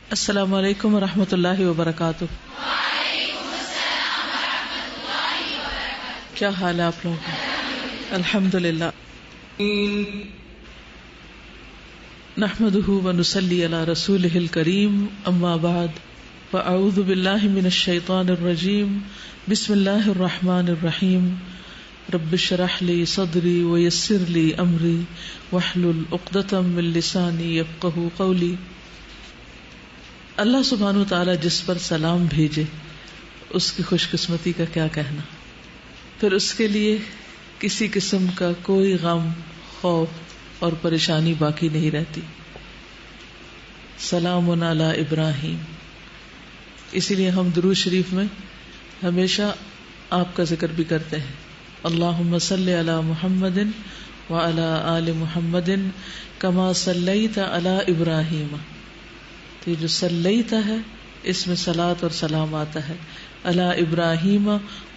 السلام علیکم ورحمۃ اللہ وبرکاتہ۔ کیا حال ہے آپ لوگوں کا؟ الحمد للہ، نحمدہ ونصلی علی رسولہ الکریم، اما بعد، فاعوذ باللہ من الشیطان الرجیم، بسم اللہ الرحمن الرحیم، رب اشرح لی صدری ویسر لی امری واحلل عقدۃ من لسانی یفقہوا قولی۔ اللہ سبحانہ وتعالی جس پر سلام بھیجے اس کی خوش قسمتی کا کیا کہنا، پھر اس کے لیے کسی قسم کا کوئی غم، خوف اور پریشانی باقی نہیں رہتی۔ سلام علی ابراہیم، اسی لیے ہم درود شریف میں ہمیشہ آپ کا ذکر بھی کرتے ہیں، اللہم صلی علی محمد وعلی آل محمد کما صلیت علی ابراہیم۔ یہ جو صلیتا ہے اس میں صلاۃ اور سلام آتا ہے، علی ابراہیم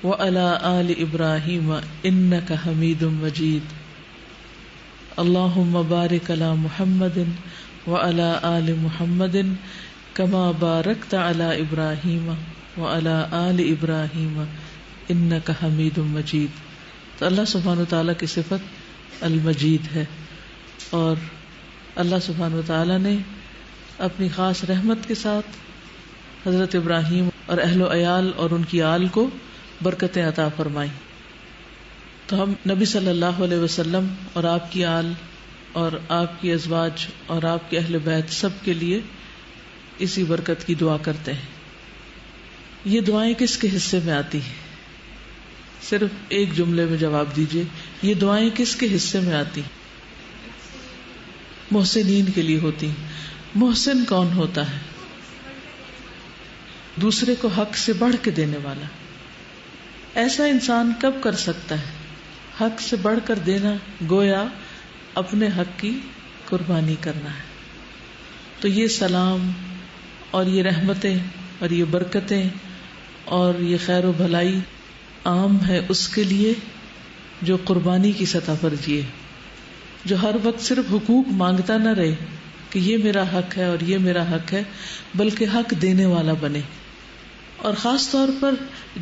وعلی آل ابراہیم انک حمید مجید۔ اللہم بارک علی محمد وعلی آل محمد کما بارکت علی ابراہیم وعلی آل ابراہیم انک حمید مجید۔ تو اللہ سبحانہ وتعالیٰ کی صفت المجید ہے، اور اللہ سبحانہ وتعالیٰ نے اپنی خاص رحمت کے ساتھ حضرت ابراہیم اور اہل و عیال اور ان کی آل کو برکتیں عطا فرمائیں۔ تو ہم نبی صلی اللہ علیہ وسلم اور آپ کی آل اور آپ کی ازواج اور آپ کے اہل بیت سب کے لیے اسی برکت کی دعا کرتے ہیں۔ یہ دعائیں کس کے حصے میں آتی ہیں؟ صرف ایک جملے میں جواب دیجئے، یہ دعائیں کس کے حصے میں آتی ہیں؟ محسنین کے لیے ہوتی ہیں۔ محسن کون ہوتا ہے؟ دوسرے کو حق سے بڑھ کے دینے والا۔ ایسا انسان کب کر سکتا ہے؟ حق سے بڑھ کر دینا گویا اپنے حق کی قربانی کرنا ہے۔ تو یہ سلام اور یہ رحمتیں اور یہ برکتیں اور یہ خیر و بھلائی عام ہے اس کے لیے جو قربانی کی سطح پر جیے، جو ہر وقت صرف حقوق مانگتا نہ رہے کہ یہ میرا حق ہے اور یہ میرا حق ہے، بلکہ حق دینے والا بنے۔ اور خاص طور پر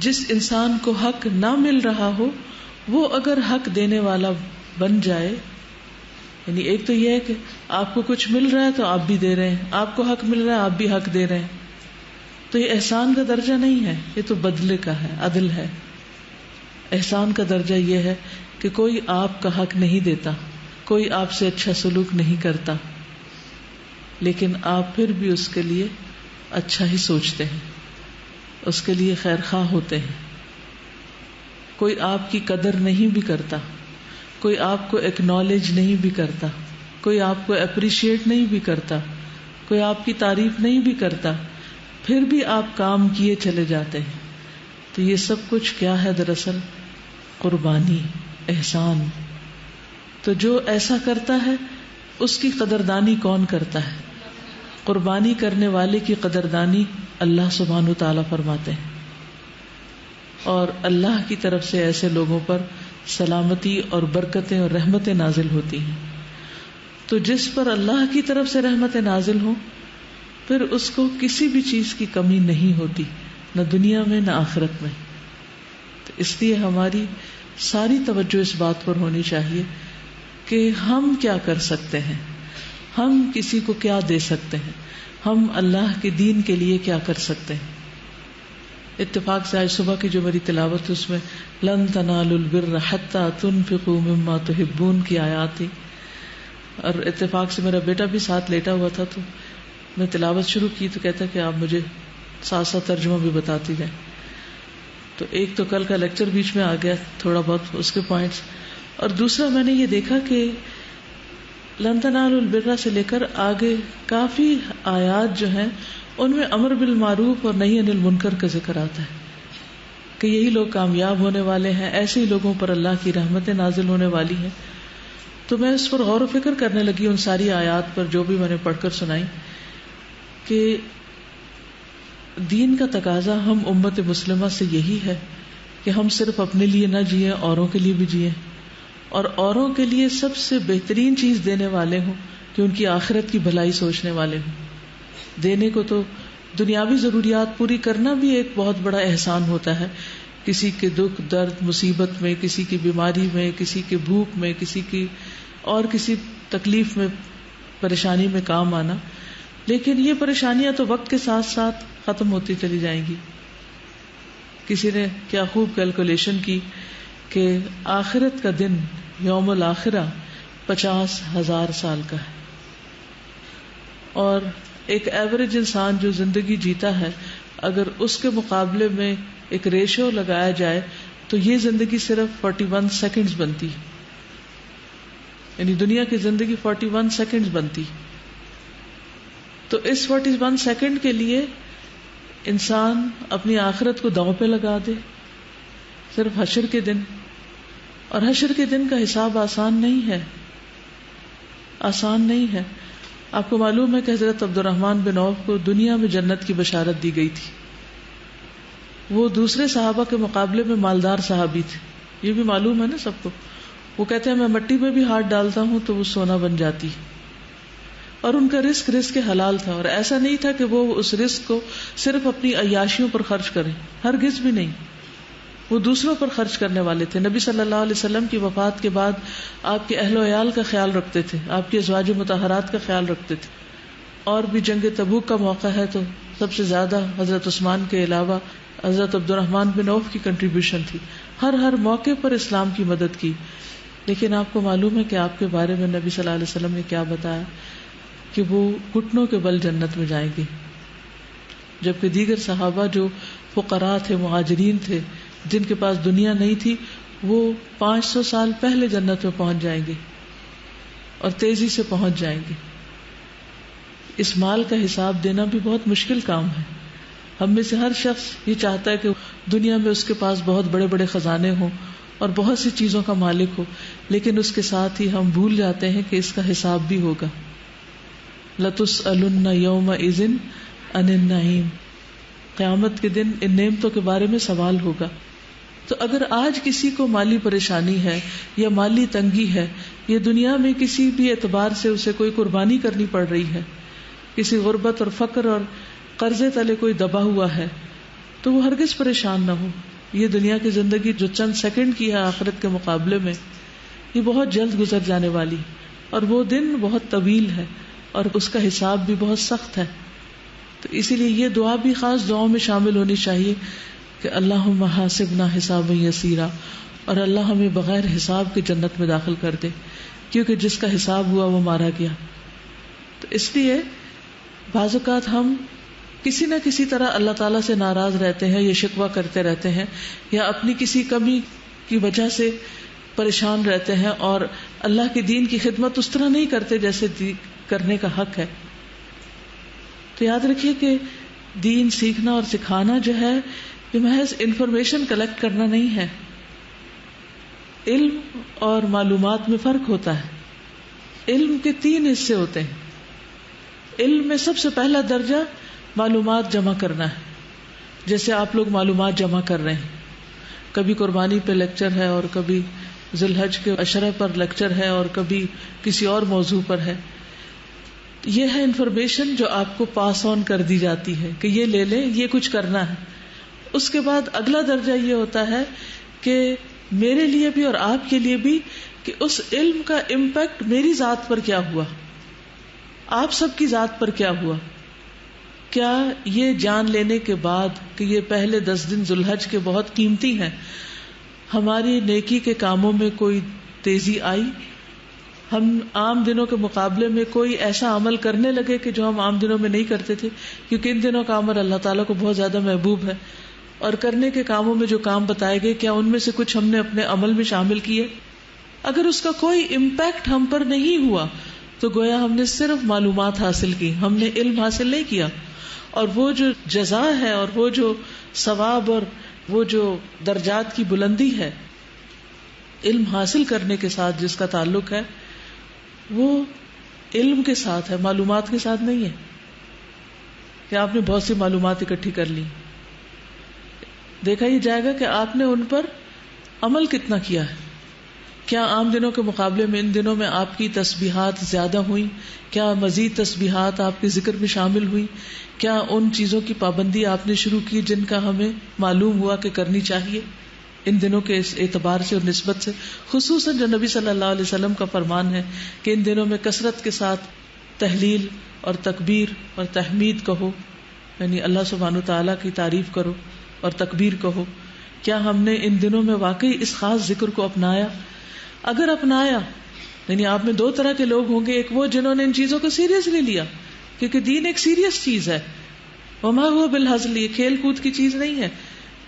جس انسان کو حق نہ مل رہا ہو وہ اگر حق دینے والا بن جائے، یعنی ایک تو یہ ہے کہ آپ کو کچھ مل رہا ہے تو آپ بھی دے رہے ہیں، آپ کو حق مل رہا ہے آپ بھی حق دے رہے ہیں، تو یہ احسان کا درجہ نہیں ہے، یہ تو بدلے کا ہے، عدل ہے۔ احسان کا درجہ یہ ہے کہ کوئی آپ کا حق نہیں دیتا، کوئی آپ سے اچھا سلوک نہیں کرتا، لیکن آپ پھر بھی اس کے لیے اچھا ہی سوچتے ہیں، اس کے لیے خیر خواہ ہوتے ہیں۔ کوئی آپ کی قدر نہیں بھی کرتا، کوئی آپ کو ایکنالج نہیں بھی کرتا، کوئی آپ کو اپریشیٹ نہیں بھی کرتا، کوئی آپ کی تعریف نہیں بھی کرتا، پھر بھی آپ کام کیے چلے جاتے ہیں۔ تو یہ سب کچھ کیا ہے؟ دراصل قربانی، احسان۔ تو جو ایسا کرتا ہے اس کی قدردانی کون کرتا ہے؟ قربانی کرنے والے کی قدردانی اللہ سبحانہ وتعالیٰ فرماتے ہیں، اور اللہ کی طرف سے ایسے لوگوں پر سلامتی اور برکتیں اور رحمتیں نازل ہوتی ہیں۔ تو جس پر اللہ کی طرف سے رحمتیں نازل ہوں پھر اس کو کسی بھی چیز کی کمی نہیں ہوتی، نہ دنیا میں نہ آخرت میں۔ تو اس لیے ہماری ساری توجہ اس بات پر ہونی چاہیے کہ ہم کیا کر سکتے ہیں، ہم کسی کو کیا دے سکتے ہیں، ہم اللہ کے دین کے لیے کیا کر سکتے ہیں۔ اتفاق سے آج صبح کی جو میری تلاوت اس میں لن تنالوا البر حتی تنفقوا مما تحبون کی آیات تھی، اور اتفاق سے میرا بیٹا بھی ساتھ لیٹا ہوا تھا، تو میں تلاوت شروع کی تو کہتا کہ آپ مجھے ساتھ ساتھ ترجمہ بھی بتاتی جائیں۔ تو ایک تو کل کا لیکچر بیچ میں آ گیا، تھوڑا بہت اس کے پوائنٹس، اور دوسرا میں نے یہ دیکھا کہ لن تنالوا البر سے لے کر آگے کافی آیات جو ہیں ان میں امر بالمعروف اور نہی عن المنکر کا ذکر آتا ہے کہ یہی لوگ کامیاب ہونے والے ہیں، ایسے ہی لوگوں پر اللہ کی رحمتیں نازل ہونے والی ہیں۔ تو میں اس پر غور و فکر کرنے لگی، ان ساری آیات پر جو بھی میں نے پڑھ کر سنائی، کہ دین کا تقاضا ہم امت مسلمہ سے یہی ہے کہ ہم صرف اپنے لیے نہ جئیں، اوروں کے لیے بھی جئیں، اور اوروں کے لیے سب سے بہترین چیز دینے والے ہوں کہ ان کی آخرت کی بھلائی سوچنے والے ہوں۔ دینے کو تو دنیاوی ضروریات پوری کرنا بھی ایک بہت بڑا احسان ہوتا ہے. کسی کے دکھ درد مصیبت میں، کسی کی بیماری میں، کسی کے بھوک میں، کسی کی اور کسی تکلیف میں، پریشانی میں کام آنا. لیکن یہ پریشانیاں تو وقت کے ساتھ ساتھ ختم ہوتی چلی جائیں گی. کسی نے کیا خوب کیلکولیشن کی کہ آخرت کا دن یوم الآخرہ 50,000 سال کا ہے، اور ایک ایوریج انسان جو زندگی جیتا ہے اگر اس کے مقابلے میں ایک ریشو لگایا جائے تو یہ زندگی صرف 41 سیکنڈز بنتی، یعنی دنیا کی زندگی 41 سیکنڈز بنتی. تو اس 41 سیکنڈ کے لیے انسان اپنی آخرت کو داؤں پہ لگا دے صرف حشر کے دن. اور حشر کے دن کا حساب آسان نہیں ہے، آسان نہیں ہے. آپ کو معلوم ہے کہ حضرت عبد الرحمن بن عوف کو دنیا میں جنت کی بشارت دی گئی تھی. وہ دوسرے صحابہ کے مقابلے میں مالدار صحابی تھے، یہ بھی معلوم ہے نا سب کو. وہ کہتے ہیں میں مٹی میں بھی ہاتھ ڈالتا ہوں تو وہ سونا بن جاتی. اور ان کا رزق حلال تھا، اور ایسا نہیں تھا کہ وہ اس رزق کو صرف اپنی عیاشیوں پر خرچ کریں، ہرگز بھی نہیں. وہ دوسروں پر خرچ کرنے والے تھے. نبی صلی اللہ علیہ وسلم کی وفات کے بعد آپ کے اہل و عیال کا خیال رکھتے تھے، آپ کی ازواج مطہرات کا خیال رکھتے تھے. اور بھی جنگ تبوک کا موقع ہے تو سب سے زیادہ حضرت عثمان کے علاوہ حضرت عبد الرحمن بن عوف کی کنٹریبیوشن تھی. ہر موقع پر اسلام کی مدد کی. لیکن آپ کو معلوم ہے کہ آپ کے بارے میں نبی صلی اللہ علیہ وسلم نے کیا بتایا کہ وہ گھٹنوں کے بل جنت میں جائیں گے، جبکہ دیگر صحابہ جو فقراء تھے، مہاجرین تھے، جن کے پاس دنیا نہیں تھی، وہ 500 سال پہلے جنت میں پہنچ جائیں گے اور تیزی سے پہنچ جائیں گے. اس مال کا حساب دینا بھی بہت مشکل کام ہے. ہم میں سے ہر شخص یہ چاہتا ہے کہ دنیا میں اس کے پاس بہت بڑے بڑے خزانے ہوں اور بہت سی چیزوں کا مالک ہو، لیکن اس کے ساتھ ہی ہم بھول جاتے ہیں کہ اس کا حساب بھی ہوگا. لَتُسْأَلُنَّ يَوْمَئِذٍ عَنِ النَّعِيمِ، قیامت کے دن ان نعمتوں کے بارے میں سوال ہوگا. تو اگر آج کسی کو مالی پریشانی ہے یا مالی تنگی ہے، یا دنیا میں کسی بھی اعتبار سے اسے کوئی قربانی کرنی پڑ رہی ہے، کسی غربت اور فقر اور قرضے تلے کوئی دبا ہوا ہے، تو وہ ہرگز پریشان نہ ہو. یہ دنیا کی زندگی جو چند سیکنڈ کی ہے آخرت کے مقابلے میں، یہ بہت جلد گزر جانے والی، اور وہ دن بہت طویل ہے اور اس کا حساب بھی بہت سخت ہے. تو اسی لیے یہ دعا بھی خاص دعاؤں میں شامل ہونی چاہیے کہ اللہم حاسبنا حسابا یسیرا، اور اللہ ہمیں بغیر حساب کے جنت میں داخل کر دے، کیونکہ جس کا حساب ہوا وہ مارا گیا. تو اس لیے بعض اوقات ہم کسی نہ کسی طرح اللہ تعالیٰ سے ناراض رہتے ہیں یا شکوہ کرتے رہتے ہیں، یا اپنی کسی کمی کی وجہ سے پریشان رہتے ہیں، اور اللہ کے دین کی خدمت اس طرح نہیں کرتے جیسے کرنے کا حق ہے. تو یاد رکھیے کہ دین سیکھنا اور سکھانا جو ہے یہ محض انفارمیشن کلیکٹ کرنا نہیں ہے. علم اور معلومات میں فرق ہوتا ہے. علم کے 3 حصے ہوتے ہیں. علم میں سب سے پہلا درجہ معلومات جمع کرنا ہے. جیسے آپ لوگ معلومات جمع کر رہے ہیں، کبھی قربانی پہ لیکچر ہے، اور کبھی ذی الحج کے عشرہ پر لیکچر ہے، اور کبھی کسی اور موضوع پر ہے. یہ ہے انفارمیشن جو آپ کو پاس آن کر دی جاتی ہے کہ یہ لے لیں، یہ کچھ کرنا ہے. اس کے بعد اگلا درجہ یہ ہوتا ہے کہ میرے لیے بھی اور آپ کے لیے بھی کہ اس علم کا امپیکٹ میری ذات پر کیا ہوا، آپ سب کی ذات پر کیا ہوا. کیا یہ جان لینے کے بعد کہ یہ پہلے 10 دن ذی الحج کے بہت قیمتی ہیں، ہماری نیکی کے کاموں میں کوئی تیزی آئی؟ ہم عام دنوں کے مقابلے میں کوئی ایسا عمل کرنے لگے کہ جو ہم عام دنوں میں نہیں کرتے تھے، کیونکہ ان دنوں کا عمل اللہ تعالیٰ کو بہت زیادہ محبوب ہے. اور کرنے کے کاموں میں جو کام بتائے گئے، کیا ان میں سے کچھ ہم نے اپنے عمل میں شامل کیے؟ اگر اس کا کوئی امپیکٹ ہم پر نہیں ہوا تو گویا ہم نے صرف معلومات حاصل کی، ہم نے علم حاصل نہیں کیا. اور وہ جو جزا ہے، اور وہ جو ثواب، اور وہ جو درجات کی بلندی ہے علم حاصل کرنے کے ساتھ جس کا تعلق ہے، وہ علم کے ساتھ ہے، معلومات کے ساتھ نہیں ہے کہ آپ نے بہت سی معلومات اکٹھی کر لی. دیکھا یہ جائے گا کہ آپ نے ان پر عمل کتنا کیا ہے. کیا عام دنوں کے مقابلے میں ان دنوں میں آپ کی تسبیحات زیادہ ہوئیں؟ کیا مزید تسبیحات آپ کے ذکر میں شامل ہوئی؟ کیا ان چیزوں کی پابندی آپ نے شروع کی جن کا ہمیں معلوم ہوا کہ کرنی چاہیے ان دنوں کے اس اعتبار سے اور نسبت سے؟ خصوصاً جو نبی صلی اللہ علیہ وسلم کا فرمان ہے کہ ان دنوں میں کثرت کے ساتھ تحلیل اور تکبیر اور تحمید کہو، یعنی اللہ سبحانہ تعالیٰ کی تعریف کرو اور تکبیر کہو. کیا ہم نے ان دنوں میں واقعی اس خاص ذکر کو اپنایا؟ اگر اپنایا، یعنی آپ میں دو طرح کے لوگ ہوں گے، ایک وہ جنہوں نے ان چیزوں کو سیریسلی لیا، کیونکہ دین ایک سیریس چیز ہے. وما ہوا بالہزل، یہ کھیل کود کی چیز نہیں ہے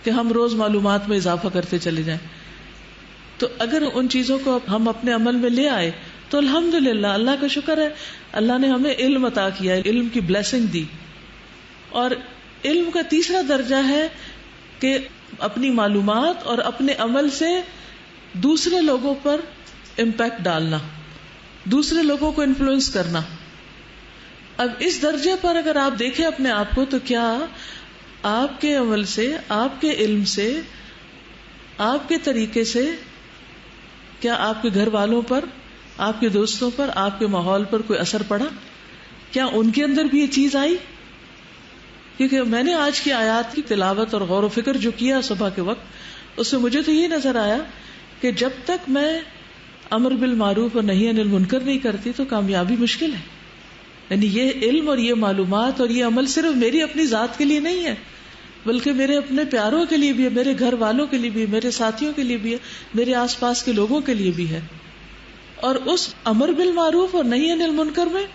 کہ ہم روز معلومات میں اضافہ کرتے چلے جائیں. تو اگر ان چیزوں کو ہم اپنے عمل میں لے آئے تو الحمدللہ، اللہ کا شکر ہے، اللہ نے ہمیں علم عطا کیا، علم کی بلیسنگ دی. اور علم کا تیسرا درجہ ہے کہ اپنی معلومات اور اپنے عمل سے دوسرے لوگوں پر امپیکٹ ڈالنا، دوسرے لوگوں کو انفلوئنس کرنا. اب اس درجے پر اگر آپ دیکھیں اپنے آپ کو، تو کیا آپ کے عمل سے، آپ کے علم سے، آپ کے طریقے سے، کیا آپ کے گھر والوں پر، آپ کے دوستوں پر، آپ کے ماحول پر کوئی اثر پڑا؟ کیا ان کے اندر بھی یہ چیز آئی؟ کیونکہ میں نے آج کی آیات کی تلاوت اور غور و فکر جو کیا صبح کے وقت، اس سے مجھے تو یہ نظر آیا کہ جب تک میں امر بالمعروف اور نہی عن المنکر نہیں کرتی تو کامیابی مشکل ہے. یعنی یہ علم اور یہ معلومات اور یہ عمل صرف میری اپنی ذات کے لیے نہیں ہے، بلکہ میرے اپنے پیاروں کے لیے بھی ہے، میرے گھر والوں کے لیے بھی ہے، میرے ساتھیوں کے لیے بھی ہے، میرے آس پاس کے لوگوں کے لیے بھی ہے. اور اس امر بالمعروف اور نہی عن المنکر میں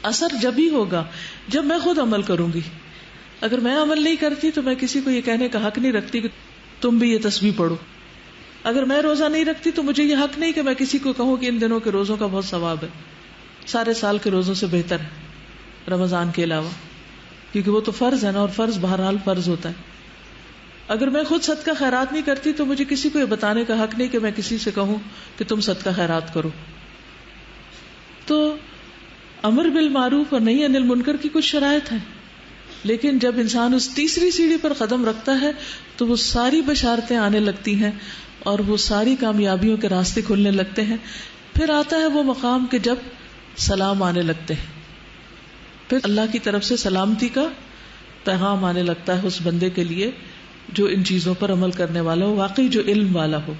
اثر جب ہی ہوگا جب میں خود عمل کروں گی. اگر میں عمل نہیں کرتی تو میں کسی کو یہ کہنے کا حق نہیں رکھتی کہ تم بھی یہ تسبیح پڑھو. اگر میں روزہ نہیں رکھتی تو مجھے یہ حق نہیں کہ میں کسی کو کہوں کہ ان دنوں کے روزوں کا بہت ثواب ہے، سارے سال کے روزوں سے بہتر ہے رمضان کے علاوہ، کیونکہ وہ تو فرض ہے نا، اور فرض بہرحال فرض ہوتا ہے. اگر میں خود صدقہ خیرات نہیں کرتی تو مجھے کسی کو یہ بتانے کا حق نہیں کہ میں کسی سے کہوں کہ تم صدقہ خیرات کرو. تو امر بالمعروف اور نہی عن المنکر کی کچھ شرائط ہیں، لیکن جب انسان اس تیسری سیڑھی پر قدم رکھتا ہے تو وہ ساری بشارتیں آنے لگتی ہیں اور وہ ساری کامیابیوں کے راستے کھلنے لگتے ہیں. پھر آتا ہے وہ مقام کہ جب سلام آنے لگتے ہیں، پھر اللہ کی طرف سے سلامتی کا پیغام آنے لگتا ہے اس بندے کے لیے جو ان چیزوں پر عمل کرنے والا ہو، واقعی جو علم والا ہو.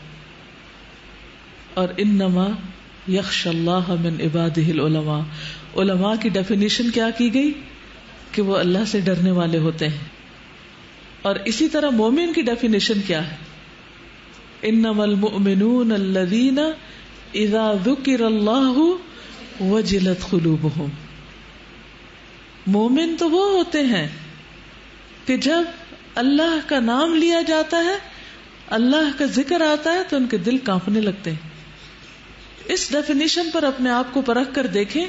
اور انما یخشی اللہ من عبادہ العلماء، علماء کی ڈیفینیشن کیا کی گئی کہ وہ اللہ سے ڈرنے والے ہوتے ہیں. اور اسی طرح مومن کی ڈیفینیشن کیا ہے؟ انما المؤمنون الذین اذا ذکر اللہ وجلت قلوبہم. مومن تو وہ ہوتے ہیں کہ جب اللہ کا نام لیا جاتا ہے، اللہ کا ذکر آتا ہے تو ان کے دل کانپنے لگتے ہیں. اس ڈیفینیشن پر اپنے آپ کو پرکھ کر دیکھیں،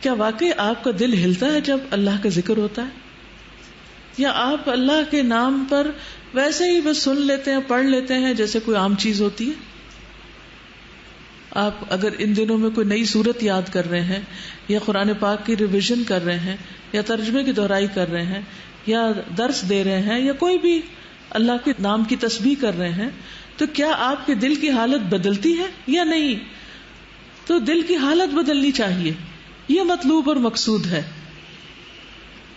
کیا واقعی آپ کا دل ہلتا ہے جب اللہ کا ذکر ہوتا ہے، یا آپ اللہ کے نام پر ویسے ہی بس سن لیتے ہیں، پڑھ لیتے ہیں جیسے کوئی عام چیز ہوتی ہے؟ آپ اگر ان دنوں میں کوئی نئی سورت یاد کر رہے ہیں، یا قرآن پاک کی ریویژن کر رہے ہیں، یا ترجمے کی دہرائی کر رہے ہیں، یا درس دے رہے ہیں، یا کوئی بھی اللہ کے نام کی تسبیح کر رہے ہیں، تو کیا آپ کے دل کی حالت بدلتی ہے یا نہیں؟ تو دل کی حالت بدلنی چاہیے، یہ مطلوب اور مقصود ہے.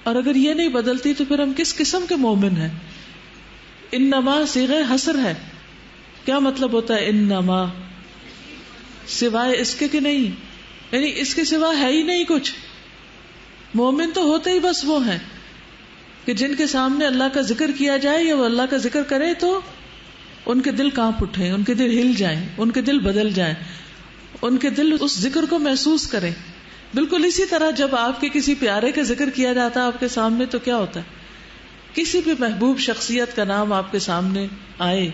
اور اگر یہ نہیں بدلتی تو پھر ہم کس قسم کے مومن ہیں؟ انما صیغہ حصر ہے. کیا مطلب ہوتا ہے انما؟ سوائے اس کے کہ نہیں، یعنی اس کے سوا ہے ہی نہیں کچھ. مومن تو ہوتے ہی بس وہ ہیں کہ جن کے سامنے اللہ کا ذکر کیا جائے یا وہ اللہ کا ذکر کرے تو ان کے دل کانپ اٹھیں، ان کے دل ہل جائیں، ان کے دل بدل جائیں، ان کے دل اس ذکر کو محسوس کریں. بالکل اسی طرح جب آپ کے کسی پیارے کا ذکر کیا جاتا ہے آپ کے سامنے تو کیا ہوتا ہے؟ کسی بھی محبوب شخصیت کا نام آپ کے سامنے آئے،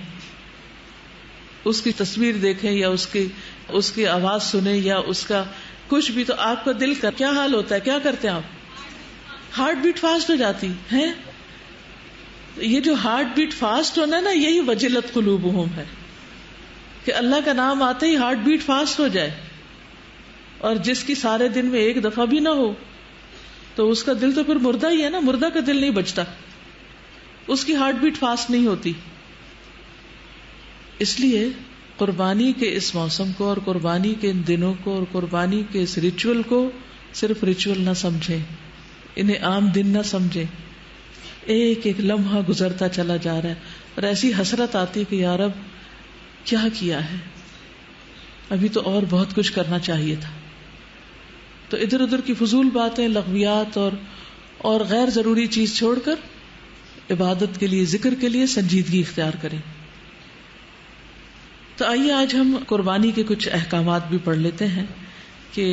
اس کی تصویر دیکھیں یا اس کی آواز سنیں یا اس کا کچھ بھی، تو آپ کا دل کا کیا حال ہوتا ہے؟ کیا کرتے ہیں آپ؟ ہارٹ بیٹ فاسٹ ہو جاتی ہے. یہ جو ہارٹ بیٹ فاسٹ ہونا ہے نا، یہی وجلت قلوبہم ہے کہ اللہ کا نام آتے ہی ہارٹ بیٹ فاسٹ ہو جائے. اور جس کی سارے دن میں ایک دفعہ بھی نہ ہو تو اس کا دل تو پھر مردہ ہی ہے نا، مردہ کا دل نہیں بچتا، اس کی ہارٹ بیٹ فاسٹ نہیں ہوتی. اس لیے قربانی کے اس موسم کو اور قربانی کے ان دنوں کو اور قربانی کے اس ریچول کو صرف ریچول نہ سمجھیں، انہیں عام دن نہ سمجھیں. ایک ایک لمحہ گزرتا چلا جا رہا ہے اور ایسی حسرت آتی کہ یا رب کیا کیا ہے، ابھی تو اور بہت کچھ کرنا چاہیے تھا. تو ادھر ادھر کی فضول باتیں، لغویات اور غیر ضروری چیز چھوڑ کر عبادت کے لیے، ذکر کے لیے سنجیدگی اختیار کریں. تو آئیے آج ہم قربانی کے کچھ احکامات بھی پڑھ لیتے ہیں کہ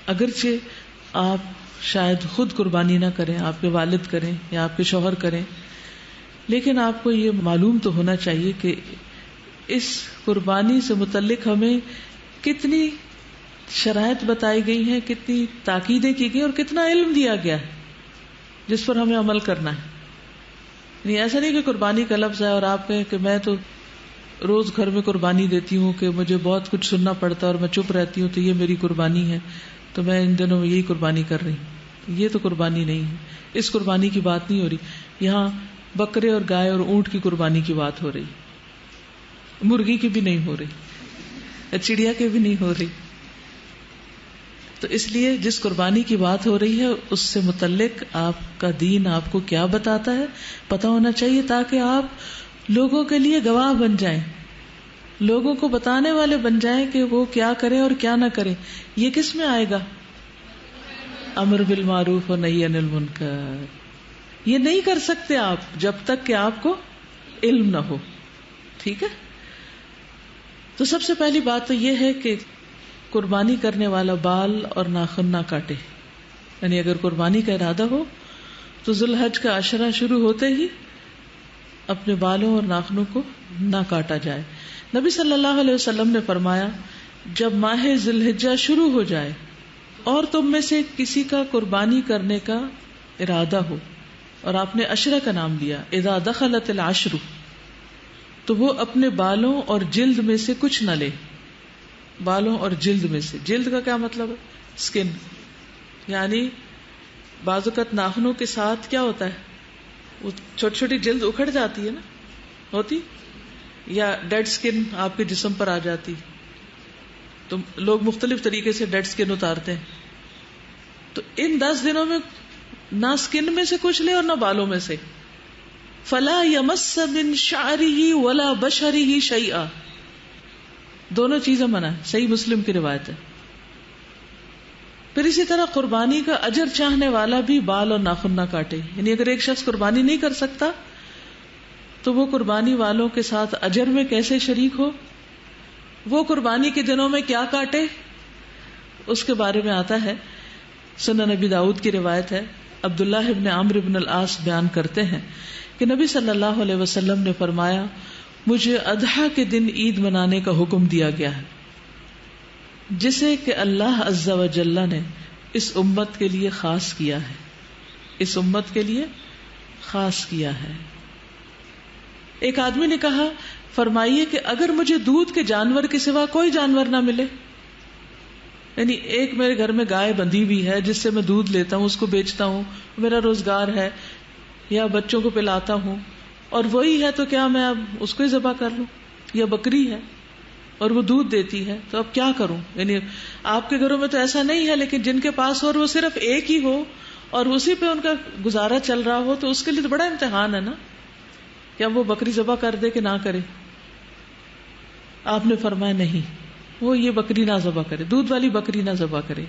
اگرچہ آپ شاید خود قربانی نہ کریں، آپ کے والد کریں یا آپ کے شوہر کریں، لیکن آپ کو یہ معلوم تو ہونا چاہیے کہ اس قربانی سے متعلق ہمیں کتنی شرائط بتائی گئی ہیں، کتنی تاکیدیں کی گئی اور کتنا علم دیا گیا ہے جس پر ہمیں عمل کرنا ہے. یعنی ایسا نہیں کہ قربانی کا لفظ ہے اور آپ کہیں کہ میں تو روز گھر میں قربانی دیتی ہوں کہ مجھے بہت کچھ سننا پڑتا ہے اور میں چپ رہتی ہوں تو یہ میری قربانی ہے، تو میں ان دنوں میں یہی قربانی کر رہی ہوں. یہ تو قربانی نہیں ہے، اس قربانی کی بات نہیں ہو رہی. یہاں بکرے اور گائے اور اونٹ کی قربانی کی بات ہو رہی، مرغی کی بھی نہیں ہو رہی، چڑیا کی بھی نہیں ہو رہی. تو اس لیے جس قربانی کی بات ہو رہی ہے اس سے متعلق آپ کا دین آپ کو کیا بتاتا ہے پتا ہونا چاہیے، تاکہ آپ لوگوں کے لیے گواہ بن جائیں، لوگوں کو بتانے والے بن جائیں کہ وہ کیا کریں اور کیا نہ کریں. یہ کس میں آئے گا؟ امر بالمعروف اور نہی عن المنکر. یہ نہیں کر سکتے آپ جب تک کہ آپ کو علم نہ ہو. ٹھیک ہے؟ تو سب سے پہلی بات تو یہ ہے کہ قربانی کرنے والا بال اور ناخن نہ کاٹے. یعنی اگر قربانی کا ارادہ ہو تو ذو الحج کا عشرہ شروع ہوتے ہی اپنے بالوں اور ناخنوں کو نہ کاٹا جائے. نبی صلی اللہ علیہ وسلم نے فرمایا جب ماہ ذی الحجہ شروع ہو جائے اور تم میں سے کسی کا قربانی کرنے کا ارادہ ہو، اور آپ نے عشرہ کا نام لیا، اذا دخلت العشر، تو وہ اپنے بالوں اور جلد میں سے کچھ نہ لے. بالوں اور جلد میں سے، جلد کا کیا مطلب ہے؟ سکن. یعنی بعض اوقات ناخنوں کے ساتھ کیا ہوتا ہے، وہ چھوٹی چھوٹی جلد اکھڑ جاتی ہے نا، ہوتی، یا ڈیڈ سکن آپ کے جسم پر آ جاتی، تو لوگ مختلف طریقے سے ڈیڈ سکن اتارتے ہیں. تو ان 10 دنوں میں نہ سکن میں سے کچھ لے اور نہ بالوں میں سے. فلا یمس من شعرہ ولا بشرہ شیئا، دونوں چیزیں منع ہے. صحیح مسلم کی روایت ہے. پھر اسی طرح قربانی کا اجر چاہنے والا بھی بال اور ناخن نہ کاٹے. یعنی اگر ایک شخص قربانی نہیں کر سکتا تو وہ قربانی والوں کے ساتھ اجر میں کیسے شریک ہو، وہ قربانی کے دنوں میں کیا کاٹے، اس کے بارے میں آتا ہے. سنن نبی داؤد کی روایت ہے، عبداللہ ابن عمرو ابن العاص بیان کرتے ہیں کہ نبی صلی اللہ علیہ وسلم نے فرمایا مجھے اضحیٰ کے دن عید منانے کا حکم دیا گیا ہے، جسے کہ اللہ عز و جل نے اس امت کے لیے خاص کیا ہے، اس امت کے لیے خاص کیا ہے. ایک آدمی نے کہا فرمائیے کہ اگر مجھے دودھ کے جانور کے سوا کوئی جانور نہ ملے، یعنی ایک میرے گھر میں گائے بندھی ہوئی ہے جس سے میں دودھ لیتا ہوں، اس کو بیچتا ہوں، میرا روزگار ہے، یا بچوں کو پلاتا ہوں، اور وہی ہے تو کیا میں اب اس کو ہی ذبح کر لوں؟ یا بکری ہے اور وہ دودھ دیتی ہے تو اب کیا کروں؟ یعنی آپ کے گھروں میں تو ایسا نہیں ہے، لیکن جن کے پاس اور وہ صرف ایک ہی ہو اور اسی پہ ان کا گزارا چل رہا ہو تو اس کے لیے تو بڑا امتحان ہے نا، کیا وہ بکری ذبح کر دے کہ نہ کرے؟ آپ نے فرمایا نہیں، وہ یہ بکری نہ ذبح کرے، دودھ والی بکری نہ ذبح کرے،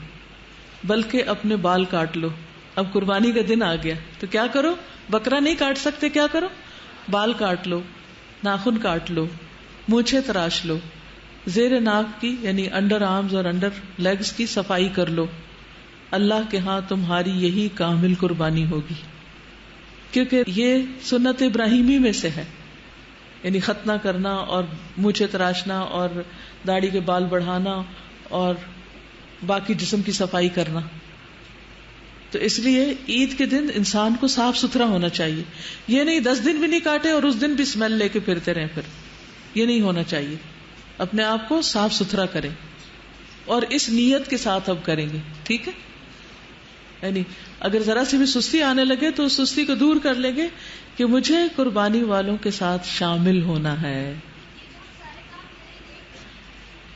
بلکہ اپنے بال کاٹ لو. اب قربانی کا دن آ گیا تو کیا کرو؟ بکرا نہیں کاٹ سکتے، کیا کرو؟ بال کاٹ لو، ناخن کاٹ لو، مونچھیں تراش لو، زیر ناک کی یعنی انڈر آرمز اور انڈر لیگز کی صفائی کر لو. اللہ کے ہاں تمہاری یہی کامل قربانی ہوگی، کیونکہ یہ سنت ابراہیمی میں سے ہے، یعنی ختنہ کرنا اور مونچھیں تراشنا اور داڑھی کے بال بڑھانا اور باقی جسم کی صفائی کرنا. تو اس لیے عید کے دن انسان کو صاف ستھرا ہونا چاہیے. یہ نہیں 10 دن بھی نہیں کاٹے اور اس دن بھی اسمیل لے کے پھرتے رہیں، پھر یہ نہیں ہونا چاہیے. اپنے آپ کو صاف ستھرا کریں اور اس نیت کے ساتھ اب کریں گے. ٹھیک ہے؟ یعنی اگر ذرا سی بھی سستی آنے لگے تو اس سستی کو دور کر لیں گے کہ مجھے قربانی والوں کے ساتھ شامل ہونا ہے.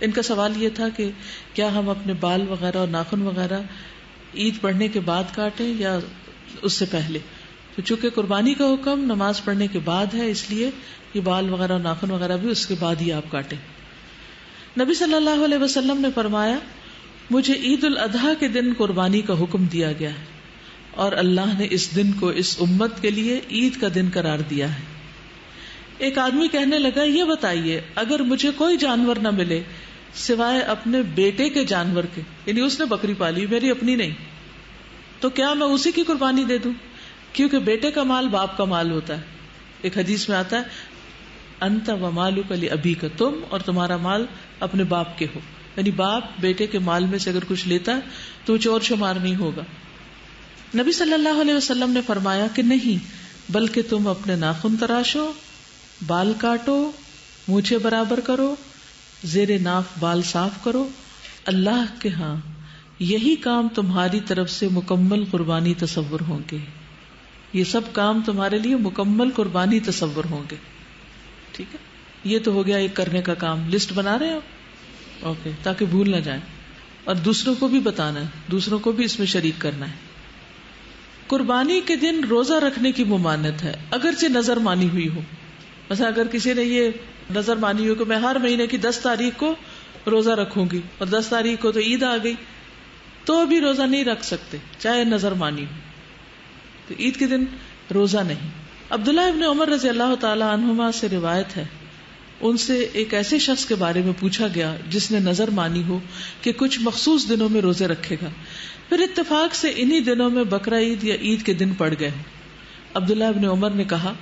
ان کا سوال یہ تھا کہ کیا ہم اپنے بال وغیرہ اور ناخن وغیرہ عید پڑھنے کے بعد کاٹیں یا اس سے پہلے؟ تو چونکہ قربانی کا حکم نماز پڑھنے کے بعد ہے، اس لیے یہ بال وغیرہ اور ناخن وغیرہ بھی اس کے بعد ہی آپ کاٹیں. نبی صلی اللہ علیہ وسلم نے فرمایا مجھے عید الاضحیٰ کے دن قربانی کا حکم دیا گیا ہے اور اللہ نے اس دن کو اس امت کے لیے عید کا دن قرار دیا ہے. ایک آدمی کہنے لگا یہ بتائیے اگر مجھے کوئی جانور نہ ملے سوائے اپنے بیٹے کے جانور کے، یعنی اس نے بکری پالی میری اپنی نہیں، تو کیا میں اسی کی قربانی دے دوں؟ کیونکہ بیٹے کا مال باپ کا مال ہوتا ہے. ایک حدیث میں آتا ہے انت و مالک لابیک، تم اور تمہارا مال اپنے باپ کے ہو، یعنی باپ بیٹے کے مال میں سے اگر کچھ لیتا ہے تو چور شمار نہیں ہوگا. نبی صلی اللہ علیہ وسلم نے فرمایا کہ نہیں، بلکہ تم اپنے ناخن تراشو، بال کاٹو، مونچھیں برابر کرو، زیر ناف بال صاف کرو. اللہ کے ہاں یہی کام تمہاری طرف سے مکمل قربانی تصور ہوں گے. یہ سب کام تمہارے لیے مکمل قربانی تصور ہوں گے. ٹھیک ہے، یہ تو ہو گیا ایک کرنے کا کام. لسٹ بنا رہے ہیں آپ؟ اوکے، تاکہ بھول نہ جائیں. اور دوسروں کو بھی بتانا ہے، دوسروں کو بھی اس میں شریک کرنا ہے. قربانی کے دن روزہ رکھنے کی ممانعت ہے اگرچہ نظر مانی ہوئی ہو. مثلا اگر کسی نے یہ نظر مانی ہو کہ میں ہر مہینے کی 10 تاریخ کو روزہ رکھوں گی اور 10 تاریخ کو تو عید آ گئی، تو ابھی روزہ نہیں رکھ سکتے چاہے نظر مانی ہو. تو عید کے دن روزہ نہیں. عبداللہ ابن عمر رضی اللہ تعالی عنہما سے روایت ہے، ان سے ایک ایسے شخص کے بارے میں پوچھا گیا جس نے نظر مانی ہو کہ کچھ مخصوص دنوں میں روزے رکھے گا، پھر اتفاق سے انہی دنوں میں بقرہ عید یا عید کے دن پڑ گئے. عبداللہ ابن عمر نے کہا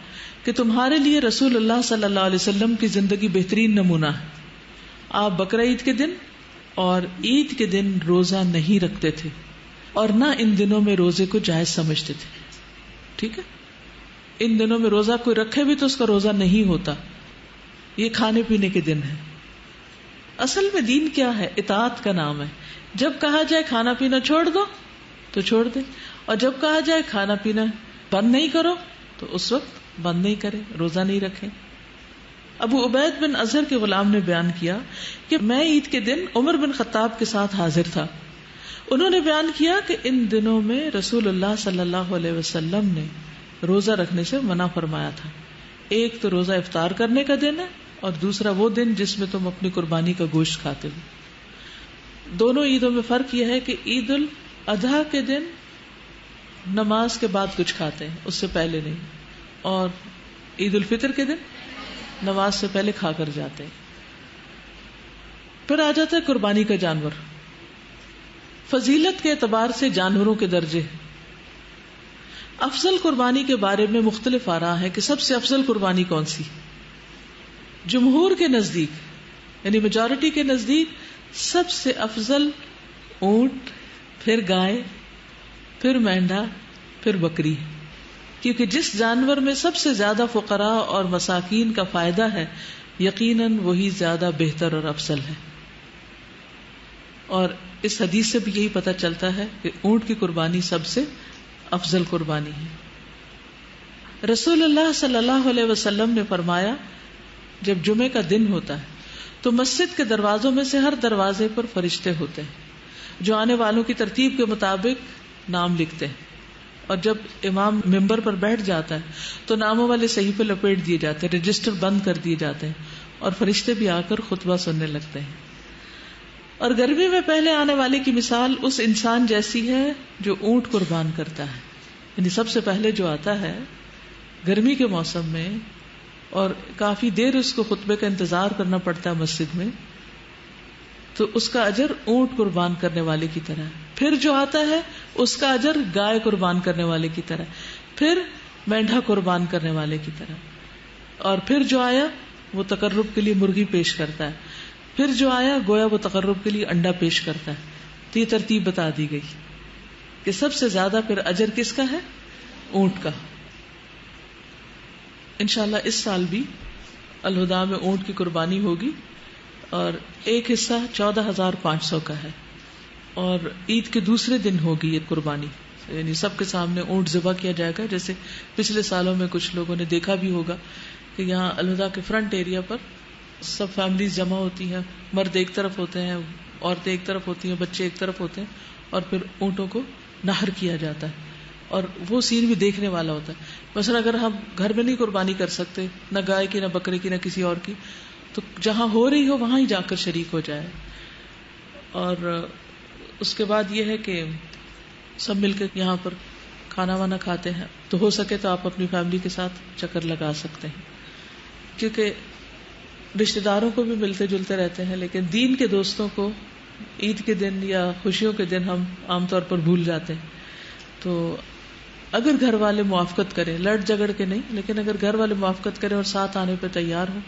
کہ تمہارے لیے رسول اللہ صلی اللہ علیہ وسلم کی زندگی بہترین نمونہ ہے. آپ بقرہ عید کے دن اور عید کے دن روزہ نہیں رکھتے تھے اور نہ ان دنوں میں روزے کو جائز سمجھتے تھے. ٹھیک ہے، ان دنوں میں روزہ کوئی رکھے بھی تو اس کا روزہ نہیں ہوتا. یہ کھانے پینے کے دن ہے. اصل میں دین کیا ہے؟ اطاعت کا نام ہے. جب کہا جائے کھانا پینا چھوڑ دو تو چھوڑ دے، اور جب کہا جائے کھانا پینا بند نہیں کرو تو اس وقت بند نہیں کرے، روزہ نہیں رکھے. ابو عبید بن اظہر کے غلام نے بیان کیا کہ میں عید کے دن عمر بن خطاب کے ساتھ حاضر تھا. انہوں نے بیان کیا کہ ان دنوں میں رسول اللہ صلی اللہ علیہ وسلم نے روزہ رکھنے سے منع فرمایا تھا. ایک تو روزہ افطار کرنے کا دن ہے اور دوسرا وہ دن جس میں تم اپنی قربانی کا گوشت کھاتے ہو. دونوں عیدوں میں فرق یہ ہے کہ عید الاضحیٰ کے دن نماز کے بعد کچھ کھاتے ہیں، اس سے پہلے نہیں، اور عید الفطر کے دن نماز سے پہلے کھا کر جاتے ہیں. پھر آ جاتا ہے قربانی کا جانور. فضیلت کے اعتبار سے جانوروں کے درجے. افضل قربانی کے بارے میں مختلف آراء ہے کہ سب سے افضل قربانی کون سی. جمہور کے نزدیک یعنی میجورٹی کے نزدیک سب سے افضل اونٹ، پھر گائے، پھر مینڈھا، پھر بکری، کیونکہ جس جانور میں سب سے زیادہ فقراء اور مساکین کا فائدہ ہے یقیناً وہی زیادہ بہتر اور افضل ہے. اور اس حدیث سے بھی یہی پتہ چلتا ہے کہ اونٹ کی قربانی سب سے افضل قربانی ہے. رسول اللہ صلی اللہ علیہ وسلم نے فرمایا جب جمعے کا دن ہوتا ہے تو مسجد کے دروازوں میں سے ہر دروازے پر فرشتے ہوتے ہیں جو آنے والوں کی ترتیب کے مطابق نام لکھتے ہیں، اور جب امام ممبر پر بیٹھ جاتا ہے تو ناموں والے صحیفے لپیٹ دیے جاتے ہیں، رجسٹر بند کر دیے جاتے ہیں، اور فرشتے بھی آ کر خطبہ سننے لگتے ہیں. اور گرمی میں پہلے آنے والے کی مثال اس انسان جیسی ہے جو اونٹ قربان کرتا ہے. یعنی سب سے پہلے جو آتا ہے گرمی کے موسم میں اور کافی دیر اس کو خطبے کا انتظار کرنا پڑتا ہے مسجد میں، تو اس کا اجر اونٹ قربان کرنے والے کی طرح ہے. پھر جو آتا ہے اس کا اجر گائے قربان کرنے والے کی طرح، پھر مینڈھا قربان کرنے والے کی طرح، اور پھر جو آیا وہ تقرب کے لیے مرغی پیش کرتا ہے، پھر جو آیا گویا وہ تقرب کے لیے انڈا پیش کرتا ہے. تو یہ ترتیب بتا دی گئی کہ سب سے زیادہ پھر اجر کس کا ہے؟ اونٹ کا. انشاءاللہ اس سال بھی الہدا میں اونٹ کی قربانی ہوگی، اور ایک حصہ 14,500 کا ہے، اور عید کے دوسرے دن ہوگی یہ قربانی. یعنی سب کے سامنے اونٹ ذبح کیا جائے گا، جیسے پچھلے سالوں میں کچھ لوگوں نے دیکھا بھی ہوگا کہ یہاں الہدا کے فرنٹ ایریا پر سب فیملیز جمع ہوتی ہیں، مرد ایک طرف ہوتے ہیں، عورتیں ایک طرف ہوتی ہیں، بچے ایک طرف ہوتے ہیں، اور پھر اونٹوں کو نہر کیا جاتا ہے، اور وہ سین بھی دیکھنے والا ہوتا ہے. مثلا اگر ہم گھر میں نہیں قربانی کر سکتے، نہ گائے کی، نہ بکرے کی، نہ کسی اور کی، تو جہاں ہو رہی ہو وہاں ہی جا کر شریک ہو جائے. اور اس کے بعد یہ ہے کہ سب مل کے یہاں پر کھانا وانا کھاتے ہیں. تو ہو سکے تو آپ اپنی فیملی کے ساتھ چکر لگا سکتے ہیں، کیونکہ رشتہ داروں کو بھی ملتے جلتے رہتے ہیں، لیکن دین کے دوستوں کو عید کے دن یا خوشیوں کے دن ہم عام طور پر بھول جاتے ہیں. تو اگر گھر والے موافقت کریں، لڑ جھگڑ کے نہیں، لیکن اگر گھر والے موافقت کریں اور ساتھ آنے پہ تیار ہوں،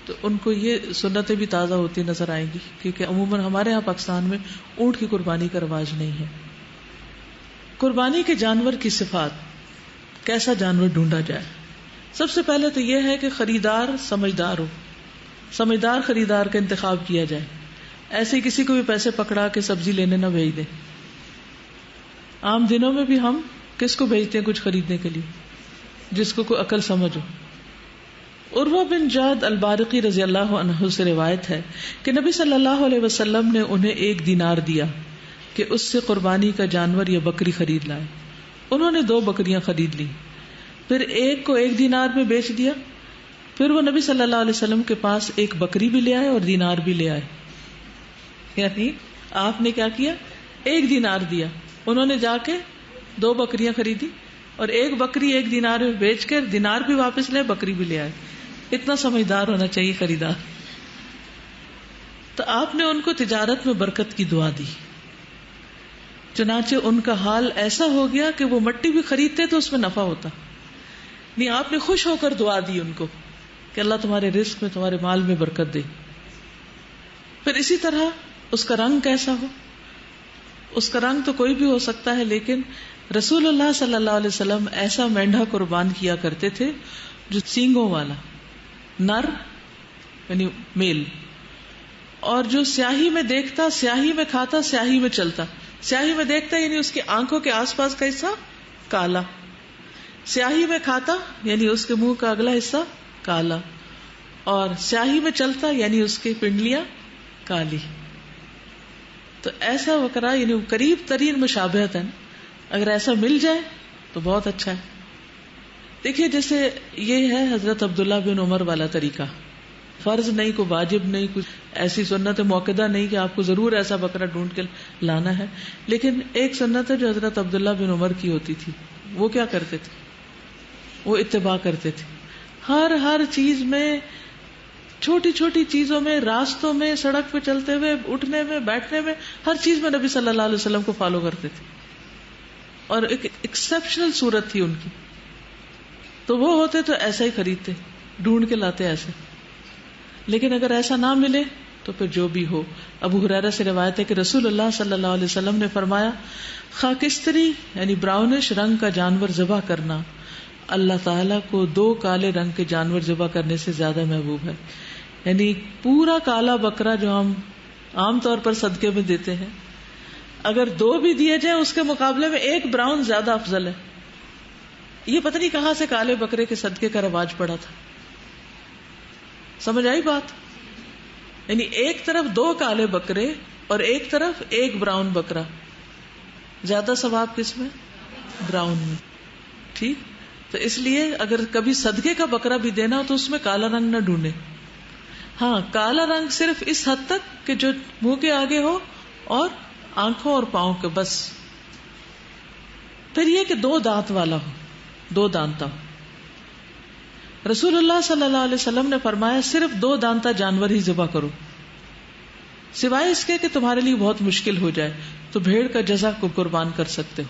تو ان کو یہ سنتیں بھی تازہ ہوتی نظر آئیں گی. کیونکہ عموماً ہمارے ہاں پاکستان میں اونٹ کی قربانی کا رواج نہیں ہے. قربانی کے جانور کی صفات، کیسا جانور ڈھونڈا جائے؟ سب سے پہلے تو یہ ہے کہ خریدار سمجھدار ہو، سمجھدار خریدار کا انتخاب کیا جائے. ایسے کسی کو بھی پیسے پکڑا کے سبزی لینے نہ بھیج دیں. عام دنوں میں بھی ہم کس کو بھیجتے ہیں کچھ خریدنے کے لیے؟ جس کو کوئی عقل سمجھ ہو. عروہ بن جعد البارقی رضی اللہ عنہ سے روایت ہے کہ نبی صلی اللہ علیہ وسلم نے انہیں 1 دینار دیا کہ اس سے قربانی کا جانور یا بکری خرید لائے. انہوں نے 2 بکریاں خرید لی، پھر ایک کو 1 دینار میں بیچ دیا. پھر وہ نبی صلی اللہ علیہ وسلم کے پاس 1 بکری بھی لے آئے اور دینار بھی لے آئے. یعنی آپ نے کیا کیا؟ 1 دینار دیا، انہوں نے جا کے 2 بکریاں خریدی، اور 1 بکری 1 دینار میں بیچ کے دینار بھی واپس لے، بکری بھی لے آئے. اتنا سمجھدار ہونا چاہیے خریدار. تو آپ نے ان کو تجارت میں برکت کی دعا دی. چنانچہ ان کا حال ایسا ہو گیا کہ وہ مٹی بھی خریدتے تو اس میں نفع ہوتا. نہیں، آپ نے خوش ہو کر دعا دی ان کو کہ اللہ تمہارے رزق میں، تمہارے مال میں برکت دے. پھر اسی طرح اس کا رنگ کیسا ہو؟ اس کا رنگ تو کوئی بھی ہو سکتا ہے، لیکن رسول اللہ صلی اللہ علیہ وسلم ایسا مینڈھا قربان کیا کرتے تھے جو سینگوں والا، نر یعنی میل، اور جو سیاہی میں دیکھتا، سیاہی میں کھاتا، سیاہی میں چلتا. سیاہی میں دیکھتا یعنی اس کی آنکھوں کے آس پاس کا حصہ کالا، سیاہی میں کھاتا یعنی اس کے منہ کا اگلا حصہ کالا، اور سیاہی میں چلتا یعنی اس کی پنڈلیاں کالی. تو ایسا بکرا یعنی قریب ترین مشابہت ہے. اگر ایسا مل جائے تو بہت اچھا ہے. دیکھیے جیسے یہ ہے حضرت عبداللہ بن عمر والا طریقہ، فرض نہیں، کوئی واجب نہیں، کچھ ایسی سنت موقدہ نہیں کہ آپ کو ضرور ایسا بکرا ڈھونڈ کے لانا ہے. لیکن ایک سنت ہے جو حضرت عبداللہ بن عمر کی ہوتی تھی. وہ کیا کرتے تھے؟ وہ اتباع کرتے تھے. ہر چیز میں، چھوٹی چھوٹی چیزوں میں، راستوں میں، سڑک پہ چلتے ہوئے، اٹھنے میں، بیٹھنے میں، ہر چیز میں نبی صلی اللہ علیہ وسلم کو فالو کرتے تھے. اور ایک ایکسپشنل صورت تھی ان کی. تو وہ ہوتے تو ایسا ہی خریدتے، ڈھونڈ کے لاتے ایسے. لیکن اگر ایسا نہ ملے تو پھر جو بھی ہو. ابو ہریرہ سے روایت ہے کہ رسول اللہ صلی اللہ علیہ وسلم نے فرمایا، خاکستری یعنی براؤنش رنگ کا جانور ذبح کرنا اللہ تعالیٰ کو 2 کالے رنگ کے جانور ذبح کرنے سے زیادہ محبوب ہے. یعنی پورا کالا بکرا جو ہم عام طور پر صدقے میں دیتے ہیں، اگر 2 بھی دیے جائیں اس کے مقابلے میں 1 براؤن زیادہ افضل ہے. یہ پتہ نہیں کہاں سے کالے بکرے کے صدقے کا رواج پڑا تھا. سمجھ آئی بات؟ یعنی ایک طرف 2 کالے بکرے اور ایک طرف 1 براؤن بکرا، زیادہ ثواب کس میں؟ براؤن میں. ٹھیک. تو اس لیے اگر کبھی صدقے کا بکرا بھی دینا ہو تو اس میں کالا رنگ نہ ڈھونڈے. ہاں، کالا رنگ صرف اس حد تک کہ جو منہ کے آگے ہو اور آنکھوں اور پاؤں کے، بس. پھر یہ کہ 2 دانت والا ہو، 2 دانتا ہو. رسول اللہ صلی اللہ علیہ وسلم نے فرمایا صرف 2 دانتا جانور ہی ذبح کرو، سوائے اس کے کہ تمہارے لیے بہت مشکل ہو جائے تو بھیڑ کا جزع کو قربان کر سکتے ہو،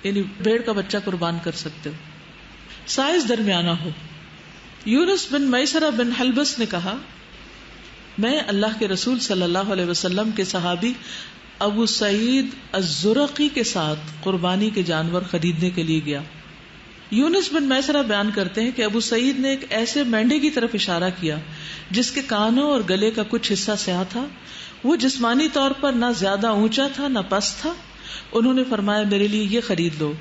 یعنی بھیڑ کا بچہ قربان کر سکتے ہو. سائز درمیانہ ہو. یونس بن میسرہ بن حلبس نے کہا، میں اللہ کے رسول صلی اللہ علیہ وسلم کے صحابی ابو سعید الزرقی کے ساتھ قربانی کے جانور خریدنے کے لیے گیا. یونس بن میسرہ بیان کرتے ہیں کہ ابو سعید نے ایک ایسے مینڈے کی طرف اشارہ کیا جس کے کانوں اور گلے کا کچھ حصہ سیاہ تھا. وہ جسمانی طور پر نہ زیادہ اونچا تھا نہ پست تھا. انہوں نے فرمایا میرے لیے یہ خرید لو.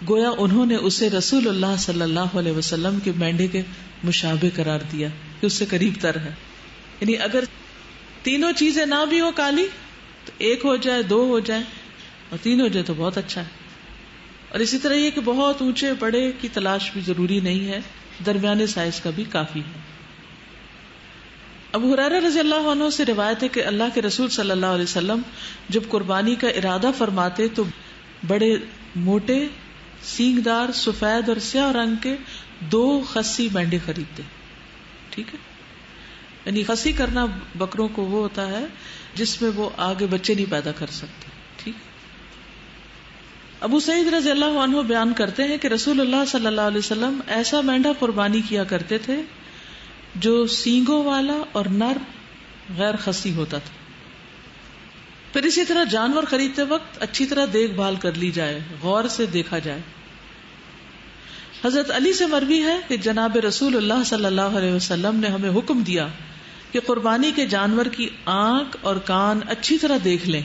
گویا انہوں نے اسے رسول اللہ صلی اللہ علیہ وسلم کے مینڈے کے مشابہ قرار دیا کہ اس سے قریب تر ہے. یعنی اگر تینوں چیزیں نہ بھی ہو کالی تو ایک ہو جائے، دو ہو جائے، اور تین ہو جائے تو بہت اچھا ہے. اور اسی طرح یہ کہ بہت اونچے بڑے کی تلاش بھی ضروری نہیں ہے، درمیانے سائز کا بھی کافی ہے. ابو ہریرہ رضی اللہ عنہ سے روایت ہے کہ اللہ کے رسول صلی اللہ علیہ وسلم جب قربانی کا ارادہ فرماتے تو بڑے موٹے سینگ دار سفید اور سیاہ رنگ کے 2 خصی مینڈے خریدتے. ٹھیک ہے، یعنی خصی کرنا بکروں کو وہ ہوتا ہے جس میں وہ آگے بچے نہیں پیدا کر سکتے. ٹھیک. ابو سعید رضی اللہ عنہ بیان کرتے ہیں کہ رسول اللہ صلی اللہ علیہ وسلم ایسا مینڈا قربانی کیا کرتے تھے جو سینگوں والا اور نر غیر خصی ہوتا تھا. پھر اسی طرح جانور خریدتے وقت اچھی طرح دیکھ بھال کر لی جائے، غور سے دیکھا جائے. حضرت علی سے مروی ہے کہ جناب رسول اللہ صلی اللہ علیہ وسلم نے ہمیں حکم دیا کہ قربانی کے جانور کی آنکھ اور کان اچھی طرح دیکھ لیں.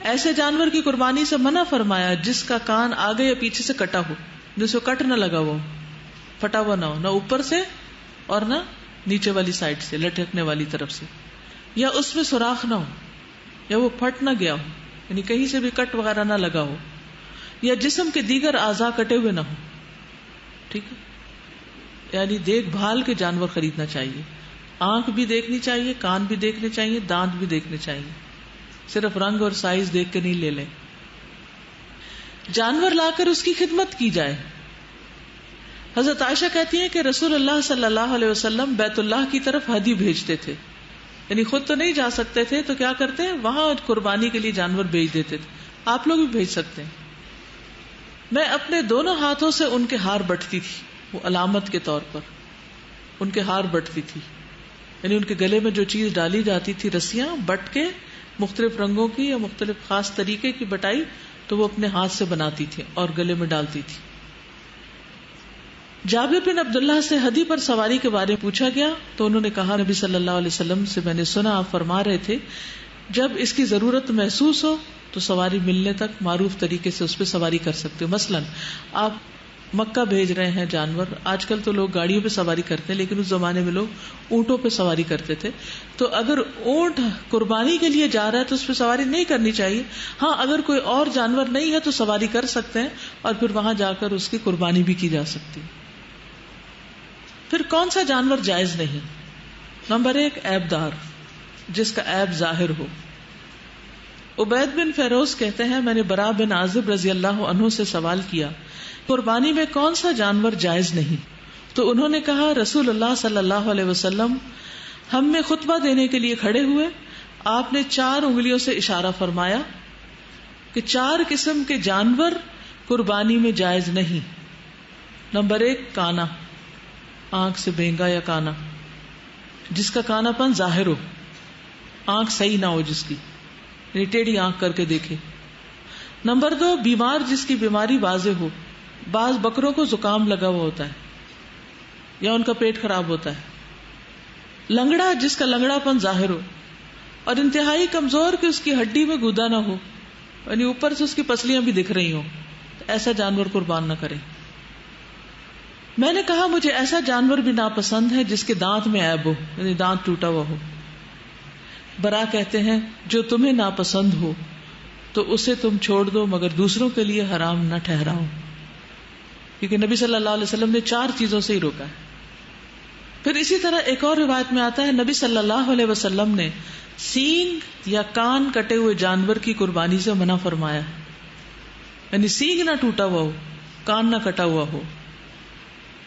ایسے جانور کی قربانی سے منع فرمایا جس کا کان آگے یا پیچھے سے کٹا ہو، جس کو کٹ نہ لگا ہو، پھٹا ہوا نہ ہو، نہ اوپر سے اور نہ نیچے والی سائڈ سے لٹکنے والی طرف سے، یا اس میں سوراخ نہ ہو، یا وہ پھٹ نہ گیا ہو، یعنی کہیں سے بھی کٹ وغیرہ نہ لگا ہو، یا جسم کے دیگر اعضاء کٹے ہوئے نہ ہو. ٹھیک ہے، یعنی دیکھ بھال کے جانور خریدنا چاہیے. آنکھ بھی دیکھنی چاہیے، کان بھی دیکھنے چاہیے، دانت بھی دیکھنے چاہیے. صرف رنگ اور سائز دیکھ کے نہیں لے لیں. جانور لا کر اس کی خدمت کی جائے. حضرت عائشہ کہتی ہیں کہ رسول اللہ صلی اللہ علیہ وسلم بیت اللہ کی طرف ہدی بھیجتے تھے، یعنی خود تو نہیں جا سکتے تھے تو کیا کرتے ہیں، وہاں قربانی کے لیے جانور بھیج دیتے تھے. آپ لوگ بھی بھیج سکتے ہیں. میں اپنے دونوں ہاتھوں سے ان کے ہار بٹتی تھی، وہ علامت کے طور پر ان کے ہار بٹتی تھی، یعنی ان کے گلے میں جو چیز ڈالی جاتی تھی، رسیاں بٹ کے مختلف رنگوں کی یا مختلف خاص طریقے کی بٹائی، تو وہ اپنے ہاتھ سے بناتی تھی اور گلے میں ڈالتی تھی. جابر بن عبداللہ سے ہدی پر سواری کے بارے میں پوچھا گیا تو انہوں نے کہا، نبی صلی اللہ علیہ وسلم سے میں نے سنا آپ فرما رہے تھے جب اس کی ضرورت محسوس ہو تو سواری ملنے تک معروف طریقے سے اس پہ سواری کر سکتے ہو. مثلا آپ مکہ بھیج رہے ہیں جانور، آج کل تو لوگ گاڑیوں پہ سواری کرتے ہیں لیکن اس زمانے میں لوگ اونٹوں پہ سواری کرتے تھے. تو اگر اونٹ قربانی کے لیے جا رہا ہے تو اس پہ سواری نہیں کرنی چاہیے. ہاں اگر کوئی اور جانور نہیں ہے تو سواری کر سکتے ہیں اور پھر وہاں جا کر اس کی قربانی بھی کی جا سکتی. پھر کون سا جانور جائز نہیں؟ نمبر 1، عیب دار، جس کا عیب ظاہر ہو. عبید بن فیروز کہتے ہیں میں نے برا بن عازب رضی اللہ عنہ سے سوال کیا قربانی میں کون سا جانور جائز نہیں؟ تو انہوں نے کہا رسول اللہ صلی اللہ علیہ وسلم ہم میں خطبہ دینے کے لیے کھڑے ہوئے، آپ نے 4 انگلیوں سے اشارہ فرمایا کہ 4 قسم کے جانور قربانی میں جائز نہیں. نمبر 1، کانا، آنکھ سے بینگا یا کانا، جس کا کانا پن ظاہر ہو، آنکھ صحیح نہ ہو جس کی، یعنی ٹیڑھی آنکھ کر کے دیکھے. نمبر 2، بیمار جس کی بیماری واضح ہو. بعض بکروں کو زکام لگا ہوا ہوتا ہے یا ان کا پیٹ خراب ہوتا ہے. لنگڑا جس کا لنگڑا پن ظاہر ہو، اور انتہائی کمزور کہ اس کی ہڈی میں گودا نہ ہو، یعنی اوپر سے اس کی پسلیاں بھی دکھ رہی ہوں، تو ایسا جانور قربان نہ کریں. میں نے کہا مجھے ایسا جانور بھی ناپسند ہے جس کے دانت میں عیب ہو، یعنی دانت ٹوٹا ہوا ہو. برا کہتے ہیں جو تمہیں ناپسند ہو تو اسے تم چھوڑ دو مگر دوسروں کے لیے حرام نہ ٹھہراؤ، کیونکہ نبی صلی اللہ علیہ وسلم نے 4 چیزوں سے ہی روکا ہے. پھر اسی طرح ایک اور روایت میں آتا ہے نبی صلی اللہ علیہ وسلم نے سینگ یا کان کٹے ہوئے جانور کی قربانی سے منع فرمایا، یعنی سینگ نہ ٹوٹا ہوا ہو، کان نہ کٹا ہوا ہو.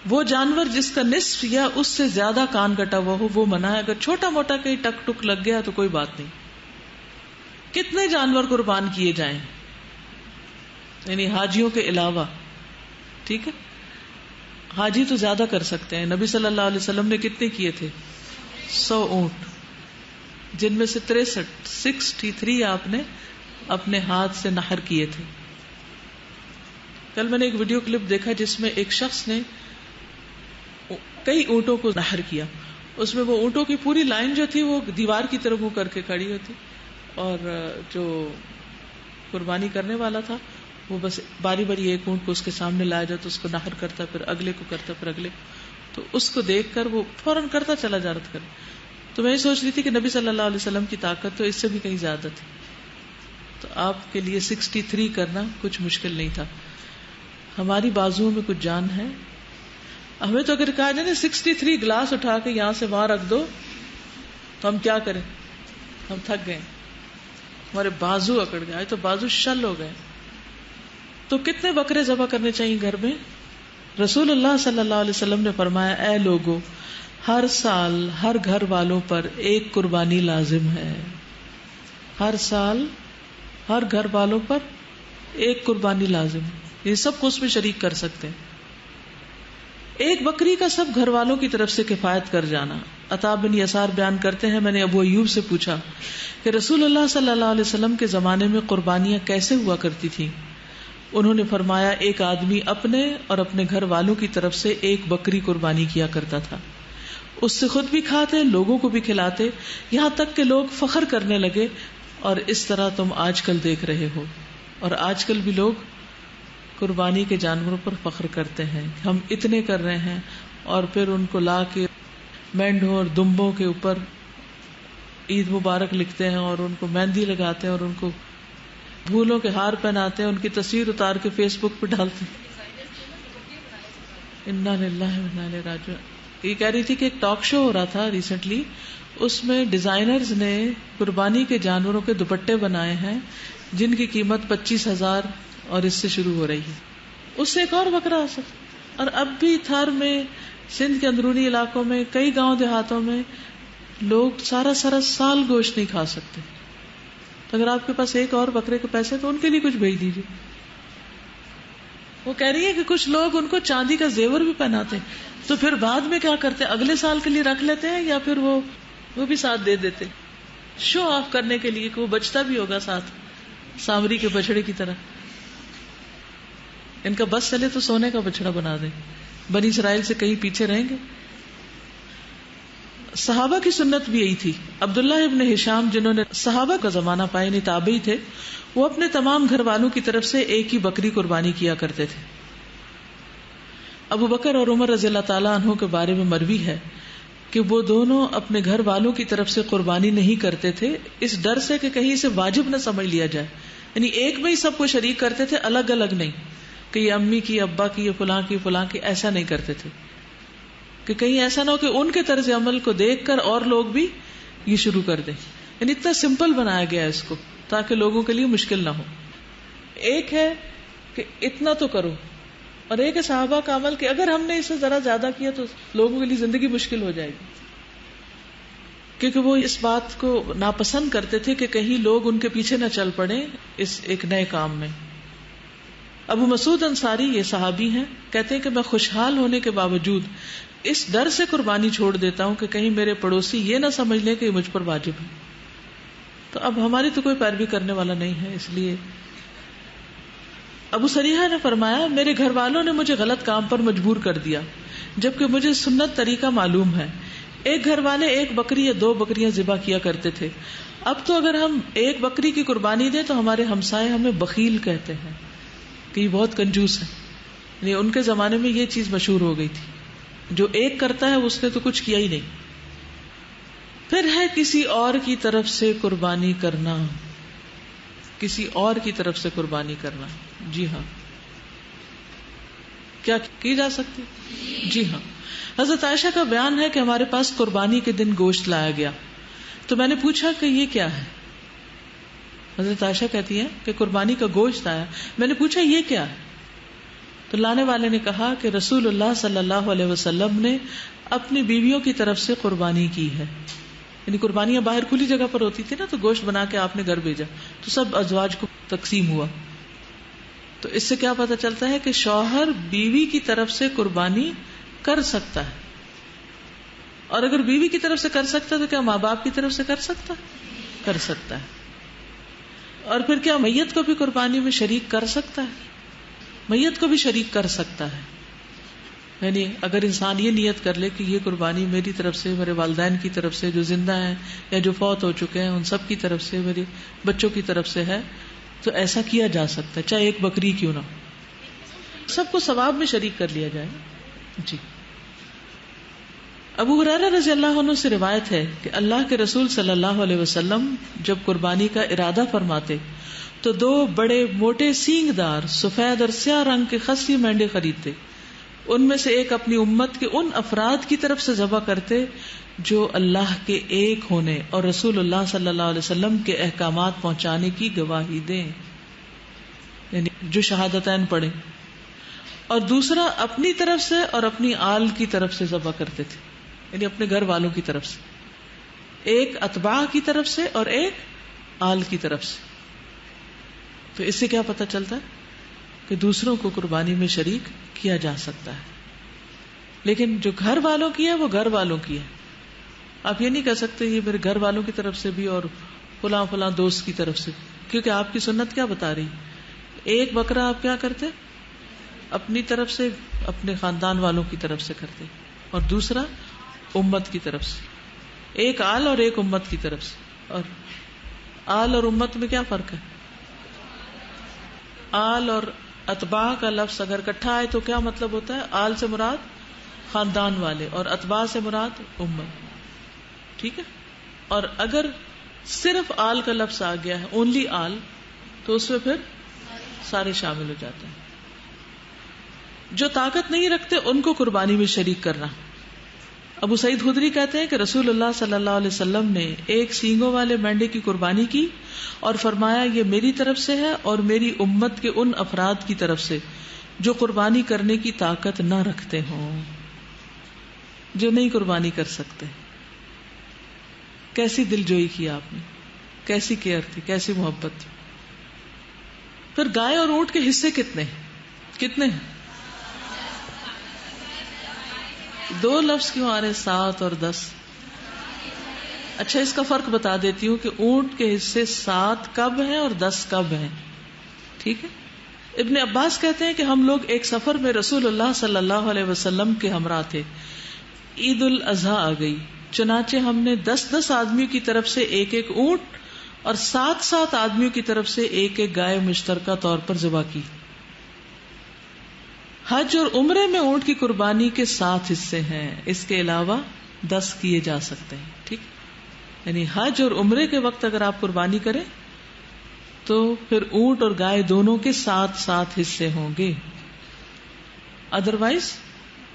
وہ جانور جس کا نصف یا اس سے زیادہ کان کٹا ہوا ہو وہ منع ہے. اگر چھوٹا موٹا کہیں ٹک ٹک لگ گیا تو کوئی بات نہیں. کتنے جانور قربان کیے جائیں، یعنی حاجیوں کے علاوہ. ٹھیک ہے، حاجی تو زیادہ کر سکتے ہیں. نبی صلی اللہ علیہ وسلم نے کتنے کیے تھے؟ 100 اونٹ، جن میں سے 63 آپ نے اپنے ہاتھ سے نحر کیے تھے. کل میں نے ایک ویڈیو کلپ دیکھا جس میں ایک شخص نے کئی اونٹوں کو نحر کیا. اس میں وہ اونٹوں کی پوری لائن جو تھی وہ دیوار کی طرف منہ کر کے کھڑی ہوتی، اور جو قربانی کرنے والا تھا وہ بس باری باری ایک اونٹ کو اس کے سامنے لایا جاتا، اس کو نحر کرتا، پھر اگلے کو کرتا، پھر اگلے کو. تو اس کو دیکھ کر وہ فوراً کرتا چلا جا رہا تھا. تو میں یہ سوچ رہی تھی کہ نبی صلی اللہ علیہ وسلم کی طاقت تو اس سے بھی کہیں زیادہ تھی، تو آپ کے لیے 63 کرنا کچھ مشکل نہیں تھا. ہماری بازوؤں میں کچھ جان ہے. ہمیں تو اگر کہا جائے نا 63 گلاس اٹھا کے یہاں سے وہاں رکھ دو تو ہم کیا کریں؟ ہم تھک گئے، ہمارے بازو اکڑ گئے، تو بازو شل ہو گئے. تو کتنے بکرے ذبح کرنے چاہیے گھر میں؟ رسول اللہ صلی اللہ علیہ وسلم نے فرمایا، اے لوگو، ہر سال ہر گھر والوں پر ایک قربانی لازم ہے. ہر سال ہر گھر والوں پر ایک قربانی لازم ہے. یہ سب کو اس میں شریک کر سکتے ہیں. ایک بکری کا سب گھر والوں کی طرف سے کفایت کر جانا. عطا بن یسار بیان کرتے ہیں، میں نے ابو ایوب سے پوچھا کہ رسول اللہ صلی اللہ علیہ وسلم کے زمانے میں قربانیاں کیسے ہوا کرتی تھیں؟ انہوں نے فرمایا، ایک آدمی اپنے اور اپنے گھر والوں کی طرف سے ایک بکری قربانی کیا کرتا تھا. اس سے خود بھی کھاتے، لوگوں کو بھی کھلاتے، یہاں تک کہ لوگ فخر کرنے لگے. اور اس طرح تم آج کل دیکھ رہے ہو. اور آج کل بھی لوگ قربانی کے جانوروں پر فخر کرتے ہیں، ہم اتنے کر رہے ہیں، اور پھر ان کو لا کے مینڈوں اور دمبوں کے اوپر عید مبارک لکھتے ہیں، اور ان کو مہندی لگاتے ہیں، اور ان کو پھولوں کے ہار پہناتے ہیں، ان کی تصویر اتار کے فیس بک پہ ڈالتے ہیں. انا للہ و انا الیہ راجعون. یہ کہہ رہی تھی کہ ایک ٹاک شو ہو رہا تھا ریسنٹلی، اس میں ڈیزائنرز نے قربانی کے جانوروں کے دوپٹے بنائے ہیں جن کی قیمت 25,000 اور اس سے شروع ہو رہی ہے. اس سے ایک اور بکرا آ سکتا. اور اب بھی تھر میں، سندھ کے اندرونی علاقوں میں، کئی گاؤں دیہاتوں میں لوگ سارا سال گوشت نہیں کھا سکتے. تو اگر آپ کے پاس ایک اور بکرے کے پیسے تو ان کے لیے کچھ بھیج دیجیے. وہ کہہ رہی ہے کہ کچھ لوگ ان کو چاندی کا زیور بھی پہناتے ہیں، تو پھر بعد میں کیا کرتے ہیں؟ اگلے سال کے لیے رکھ لیتے ہیں، یا پھر وہ بھی ساتھ دے دیتے، شو آف کرنے کے لیے کہ وہ بچتا بھی ہوگا ساتھ، سامری کے بچڑے کی طرح. ان کا بس چلے تو سونے کا بچڑا بنا دیں. بنی اسرائیل سے کہیں پیچھے رہیں گے. صحابہ کی سنت بھی یہی تھی. عبداللہ ابن ہشام، جنہوں نے صحابہ کا زمانہ پایا، یعنی تابعی تھے، وہ اپنے تمام گھر والوں کی طرف سے ایک ہی بکری قربانی کیا کرتے تھے. ابو بکر اور عمر رضی اللہ تعالیٰ عنہ کے بارے میں مروی ہے کہ وہ دونوں اپنے گھر والوں کی طرف سے قربانی نہیں کرتے تھے، اس ڈر سے کہ کہیں اسے واجب نہ سمجھ لیا جائے. یعنی ایک میں ہی سب کو شریک کرتے تھے، الگ الگ نہیں کہ یہ امی کی، ابا کی، یہ فلاں کی، فلاں کی. ایسا نہیں کرتے تھے کہ کہیں ایسا نہ ہو کہ ان کے طرز عمل کو دیکھ کر اور لوگ بھی یہ شروع کر دیں. یعنی اتنا سمپل بنایا گیا ہے اس کو تاکہ لوگوں کے لیے مشکل نہ ہو. ایک ہے کہ اتنا تو کرو، اور ایک ہے صحابہ کا عمل کہ اگر ہم نے اسے ذرا زیادہ کیا تو لوگوں کے لیے زندگی مشکل ہو جائے گی، کیونکہ وہ اس بات کو ناپسند کرتے تھے کہ کہیں لوگ ان کے پیچھے نہ چل پڑیں اس ایک نئے کام میں. ابو مسعود انصاری، یہ صحابی ہیں، کہتے ہیں کہ میں خوشحال ہونے کے باوجود اس ڈر سے قربانی چھوڑ دیتا ہوں کہ کہیں میرے پڑوسی یہ نہ سمجھ لیں کہ یہ مجھ پر واجب ہے. تو اب ہماری تو کوئی پیروی کرنے والا نہیں ہے، اس لیے. ابو سریحہ نے فرمایا، میرے گھر والوں نے مجھے غلط کام پر مجبور کر دیا جبکہ مجھے سنت طریقہ معلوم ہے. ایک گھر والے ایک بکری یا 2 بکریاں ذبح کیا کرتے تھے. اب تو اگر ہم ایک بکری کی قربانی دیں تو ہمارے ہمسائے ہمیں بخیل کہتے ہیں کہ یہ بہت کنجوس ہے. یعنی ان کے زمانے میں یہ چیز مشہور ہو گئی تھی، جو ایک کرتا ہے اس نے تو کچھ کیا ہی نہیں. پھر ہے کسی اور کی طرف سے قربانی کرنا. کسی اور کی طرف سے قربانی کرنا، جی ہاں، کیا کی جا سکتی؟ جی ہاں. حضرت عائشہ کا بیان ہے کہ ہمارے پاس قربانی کے دن گوشت لایا گیا تو میں نے پوچھا کہ یہ کیا ہے. حضرت عائشہ کہتی ہیں کہ قربانی کا گوشت آیا. میں نے پوچھا یہ کیا ہے؟ تو لانے والے نے کہا کہ رسول اللہ صلی اللہ علیہ وسلم نے اپنی بیویوں کی طرف سے قربانی کی ہے. یعنی قربانیاں باہر کھلی جگہ پر ہوتی تھی نا، تو گوشت بنا کے آپ نے گھر بھیجا تو سب ازواج کو تقسیم ہوا. تو اس سے کیا پتہ چلتا ہے کہ شوہر بیوی کی طرف سے قربانی کر سکتا ہے. اور اگر بیوی کی طرف سے کر سکتا ہے تو کیا ماں باپ کی طرف سے کر سکتا ہے. اور پھر کیا میت کو بھی قربانی میں شریک کر سکتا ہے؟ میت کو بھی شریک کر سکتا ہے. یعنی اگر انسان یہ نیت کر لے کہ یہ قربانی میری طرف سے، میرے والدین کی طرف سے جو زندہ ہیں یا جو فوت ہو چکے ہیں ان سب کی طرف سے، میرے بچوں کی طرف سے ہے، تو ایسا کیا جا سکتا ہے، چاہے ایک بکری کیوں نہ، سب کو ثواب میں شریک کر لیا جائے. جی. ابو ہریرہ رضی اللہ عنہ سے روایت ہے کہ اللہ کے رسول صلی اللہ علیہ وسلم جب قربانی کا ارادہ فرماتے تو 2 بڑے موٹے سینگ دار سفید اور سیاہ رنگ کے خصی مینڈے خریدتے. ان میں سے ایک اپنی امت کے ان افراد کی طرف سے ذبح کرتے جو اللہ کے ایک ہونے اور رسول اللہ صلی اللہ علیہ وسلم کے احکامات پہنچانے کی گواہی دیں، یعنی جو شہادتین پڑھیں. اور دوسرا اپنی طرف سے اور اپنی آل کی طرف سے ذبح کرتے تھے، یعنی اپنے گھر والوں کی طرف سے، ایک اتباع کی طرف سے اور ایک آل کی طرف سے. تو اس سے کیا پتہ چلتا ہے کہ دوسروں کو قربانی میں شریک کیا جا سکتا ہے، لیکن جو گھر والوں کی ہے وہ گھر والوں کی ہے. آپ یہ نہیں کہہ سکتے یہ میرے گھر والوں کی طرف سے بھی اور فلاں فلاں دوست کی طرف سے، کیونکہ آپ کی سنت کیا بتا رہی؟ ایک بکرا آپ کیا کرتے؟ اپنی طرف سے، اپنے خاندان والوں کی طرف سے کرتے، اور دوسرا امت کی طرف سے. ایک آل اور ایک امت کی طرف سے. اور آل اور امت میں کیا فرق ہے؟ آل اور اتباع کا لفظ اگر اکٹھا آئے تو کیا مطلب ہوتا ہے؟ آل سے مراد خاندان والے اور اتباع سے مراد امت. ٹھیک ہے. اور اگر صرف آل کا لفظ آ گیا ہے، اونلی آل، تو اس میں پھر سارے شامل ہو جاتے ہیں. جو طاقت نہیں رکھتے ان کو قربانی میں شریک کرنا. ابو سعید خدری کہتے ہیں کہ رسول اللہ صلی اللہ علیہ وسلم نے ایک سینگوں والے مینڈے کی قربانی کی اور فرمایا یہ میری طرف سے ہے اور میری امت کے ان افراد کی طرف سے جو قربانی کرنے کی طاقت نہ رکھتے ہوں، جو نہیں قربانی کر سکتے. کیسی دل جوئی کی آپ نے، کیسی کیئر تھی، کیسی محبت تھی. پھر گائے اور اونٹ کے حصے کتنے ہیں؟ 2 لفظ کیوں آ رہے 7 اور 10؟ اچھا اس کا فرق بتا دیتی ہوں کہ اونٹ کے حصے 7 کب ہیں اور 10 کب ہیں. ٹھیک ہے. ابن عباس کہتے ہیں کہ ہم لوگ ایک سفر میں رسول اللہ صلی اللہ علیہ وسلم کے ہمراہ تھے. عید الاضحیٰ آ گئی، چنانچہ ہم نے 10 آدمیوں کی طرف سے ایک اونٹ اور 7 آدمیوں کی طرف سے ایک گائے مشترکہ طور پر ذبح کی. حج اور عمرے میں اونٹ کی قربانی کے 7 حصے ہیں، اس کے علاوہ 10 کیے جا سکتے ہیں. ٹھیک، یعنی حج اور عمرے کے وقت اگر آپ قربانی کریں تو پھر اونٹ اور گائے دونوں کے 7 حصے ہوں گے. ادروائز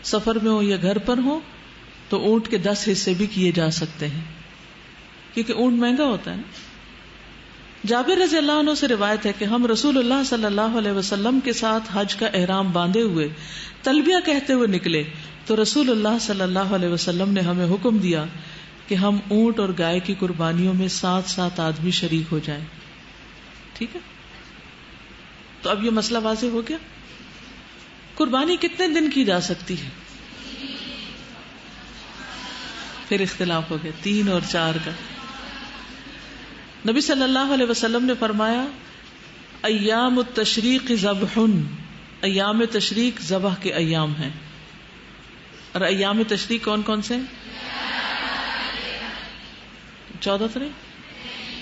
سفر میں ہو یا گھر پر ہو تو اونٹ کے 10 حصے بھی کیے جا سکتے ہیں، کیونکہ اونٹ مہنگا ہوتا ہے نا. جابر رضی اللہ عنہ سے روایت ہے کہ ہم رسول اللہ صلی اللہ علیہ وسلم کے ساتھ حج کا احرام باندھے ہوئے تلبیہ کہتے ہوئے نکلے تو رسول اللہ صلی اللہ علیہ وسلم نے ہمیں حکم دیا کہ ہم اونٹ اور گائے کی قربانیوں میں 7 آدمی شریک ہو جائیں. ٹھیک ہے. تو اب یہ مسئلہ واضح ہو گیا. قربانی کتنے دن کی جا سکتی ہے؟ پھر اختلاف ہو گیا 3 اور 4 کا. نبی صلی اللہ علیہ وسلم نے فرمایا ایام التشریق ذبح، ایام تشریق ذبح کے ایام ہیں. اور ایام تشریق کون کون سے ہیں؟ 14 تو نہیں؟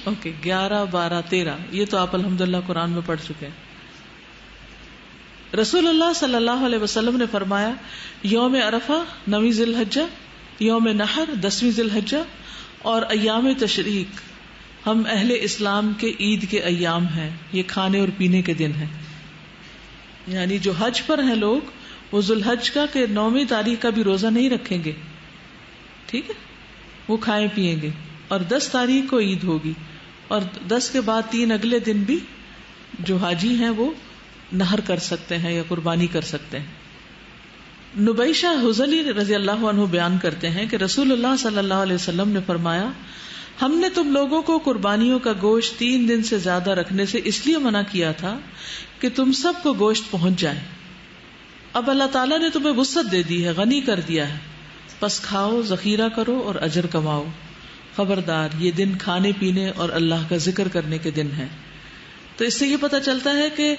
اوکے 11 12 13 یہ تو آپ الحمدللہ قرآن میں پڑھ چکے ہیں. رسول اللہ صلی اللہ علیہ وسلم نے فرمایا یوم عرفہ 9 ذی الحجہ، یوم نحر 10 ذی الحجہ اور ایام تشریق ہم اہل اسلام کے عید کے ایام ہیں. یہ کھانے اور پینے کے دن ہیں. یعنی جو حج پر ہیں لوگ وہ ذوالحج کا کہ 9ویں تاریخ کا بھی روزہ نہیں رکھیں گے. ٹھیک ہے. وہ کھائیں پیئیں گے اور 10 تاریخ کو عید ہوگی اور 10 کے بعد 3 اگلے دن بھی جو حاجی ہیں وہ نہر کر سکتے ہیں یا قربانی کر سکتے ہیں. نبیشہ حذلی رضی اللہ عنہ بیان کرتے ہیں کہ رسول اللہ صلی اللہ علیہ وسلم نے فرمایا ہم نے تم لوگوں کو قربانیوں کا گوشت 3 دن سے زیادہ رکھنے سے اس لیے منع کیا تھا کہ تم سب کو گوشت پہنچ جائے. اب اللہ تعالیٰ نے تمہیں وسعت دے دی ہے، غنی کر دیا ہے، پس کھاؤ، ذخیرہ کرو اور اجر کماؤ. خبردار یہ دن کھانے پینے اور اللہ کا ذکر کرنے کے دن ہیں. تو اس سے یہ پتہ چلتا ہے کہ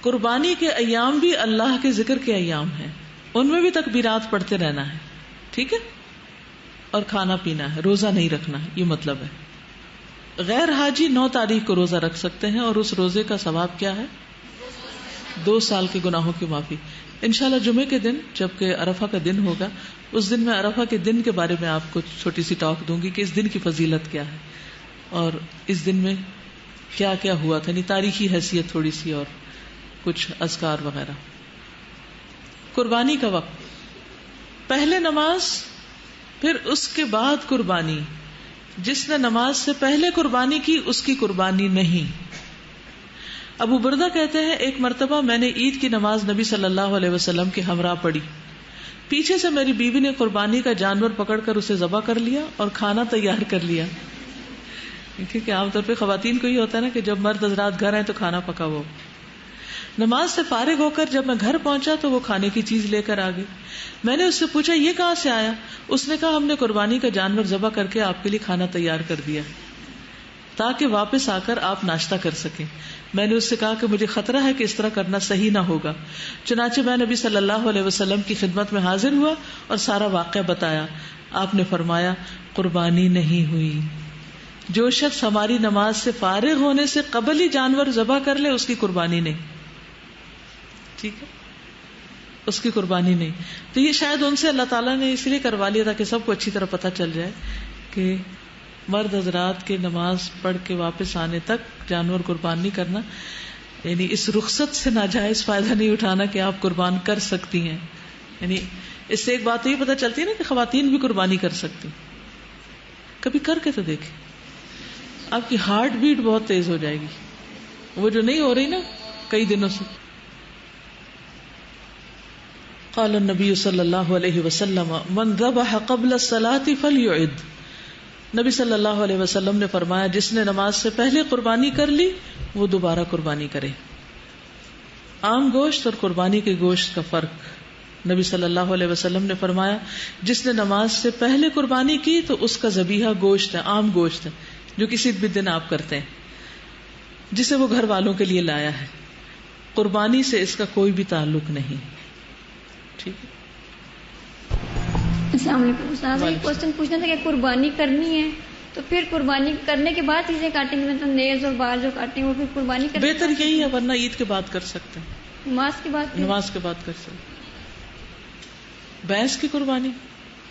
قربانی کے ایام بھی اللہ کے ذکر کے ایام ہیں، ان میں بھی تکبیرات پڑھتے رہنا ہے. ٹھیک ہے. اور کھانا پینا ہے، روزہ نہیں رکھنا ہے، یہ مطلب ہے. غیر حاجی 9 تاریخ کو روزہ رکھ سکتے ہیں اور اس روزے کا ثواب کیا ہے؟ 2 سال کے گناہوں کی معافی. انشاءاللہ جمعے کے دن جبکہ عرفہ کا دن ہوگا، اس دن میں عرفہ کے دن کے بارے میں آپ کو چھوٹی سی ٹاک دوں گی کہ اس دن کی فضیلت کیا ہے اور اس دن میں کیا کیا ہوا تھا، یعنی تاریخی حیثیت تھوڑی سی اور کچھ اذکار وغیرہ. قربانی کا وقت، پہلے نماز پھر اس کے بعد قربانی. جس نے نماز سے پہلے قربانی کی اس کی قربانی نہیں. ابو بردہ کہتے ہیں ایک مرتبہ میں نے عید کی نماز نبی صلی اللہ علیہ وسلم کے ہمراہ پڑھی. پیچھے سے میری بیوی نے قربانی کا جانور پکڑ کر اسے ذبح کر لیا اور کھانا تیار کر لیا. کیونکہ عام طور پہ خواتین کو ہی ہوتا ہے نا کہ جب مرد حضرات گھر آئے تو کھانا پکا ہو. نماز سے فارغ ہو کر جب میں گھر پہنچا تو وہ کھانے کی چیز لے کر آ گئی. میں نے اس سے پوچھا یہ کہاں سے آیا؟ اس نے کہا ہم نے قربانی کا جانور ذبح کر کے آپ کے لیے کھانا تیار کر دیا تاکہ واپس آ کر آپ ناشتہ کر سکیں. میں نے اس سے کہا کہ مجھے خطرہ ہے کہ اس طرح کرنا صحیح نہ ہوگا. چنانچہ میں نبی صلی اللہ علیہ وسلم کی خدمت میں حاضر ہوا اور سارا واقعہ بتایا. آپ نے فرمایا قربانی نہیں ہوئی. جو شخص ہماری نماز سے فارغ ہونے سے قبل ہی جانور ذبح کر لے اس کی قربانی نہیں. ٹھیک ہے، اس کی قربانی نہیں. تو یہ شاید ان سے اللہ تعالیٰ نے اس لیے کروا لیا تاکہ سب کو اچھی طرح پتہ چل جائے کہ مرد حضرات کے نماز پڑھ کے واپس آنے تک جانور قربان نہیں کرنا، یعنی اس رخصت سے ناجائز فائدہ نہیں اٹھانا کہ آپ قربان کر سکتی ہیں. یعنی اس سے ایک بات یہ پتہ چلتی ہے نا کہ خواتین بھی قربانی کر سکتی. کبھی کر کے تو دیکھیں، آپ کی ہارٹ بیٹ بہت تیز ہو جائے گی، وہ جو نہیں ہو رہی نا کئی دنوں سے. قال النبی صلی اللہ علیہ وسلم من ذبح قبل الصلاۃ فلیعد. نبی صلی اللہ علیہ وسلم نے فرمایا جس نے نماز سے پہلے قربانی کر لی وہ دوبارہ قربانی کرے. عام گوشت اور قربانی کے گوشت کا فرق. نبی صلی اللہ علیہ وسلم نے فرمایا جس نے نماز سے پہلے قربانی کی تو اس کا ذبیحہ گوشت ہے، عام گوشت ہے جو کسی بھی دن آپ کرتے ہیں، جسے وہ گھر والوں کے لیے لایا ہے. قربانی سے اس کا کوئی بھی تعلق نہیں. ٹھیک ہے. السلام علیکم. استاد ایک کوشچن پوچھنا تھا کہ قربانی کرنی ہے تو پھر قربانی کرنے کے بعد چیزیں کاٹیں گے، مطلب نیز اور بال جو کاٹیں وہ پھر قربانی کریں؟ بہتر یہی ہے، ورنہ عید کے بعد کر سکتے ہیں، نماز کے بعد. نماز کے بعد کر سکتے ہیں. بھینس کی قربانی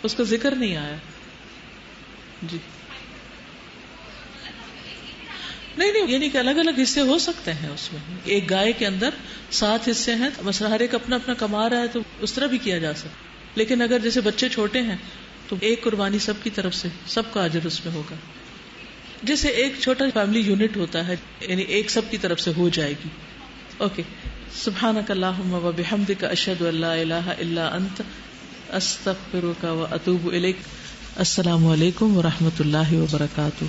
اس کا ذکر نہیں آیا. جی نہیں، یعنی کہ الگ الگ حصے ہو سکتے ہیں اس میں. ایک گائے کے اندر 7 حصے ہیں، مثلا ہر ایک اپنا اپنا کما رہا ہے تو اس طرح بھی کیا جا سکتا. لیکن اگر جیسے بچے چھوٹے ہیں تو ایک قربانی سب کی طرف سے، سب کا اجر اس میں ہوگا. جیسے ایک چھوٹا فیملی یونٹ ہوتا ہے، یعنی ایک سب کی طرف سے ہو جائے گی. اوکے. سبحانک اللہم و بحمدک اشہد ان لا الہ الا انت استغفرک و اتوب الیک. السلام علیکم و رحمۃ اللہ وبرکاتہ.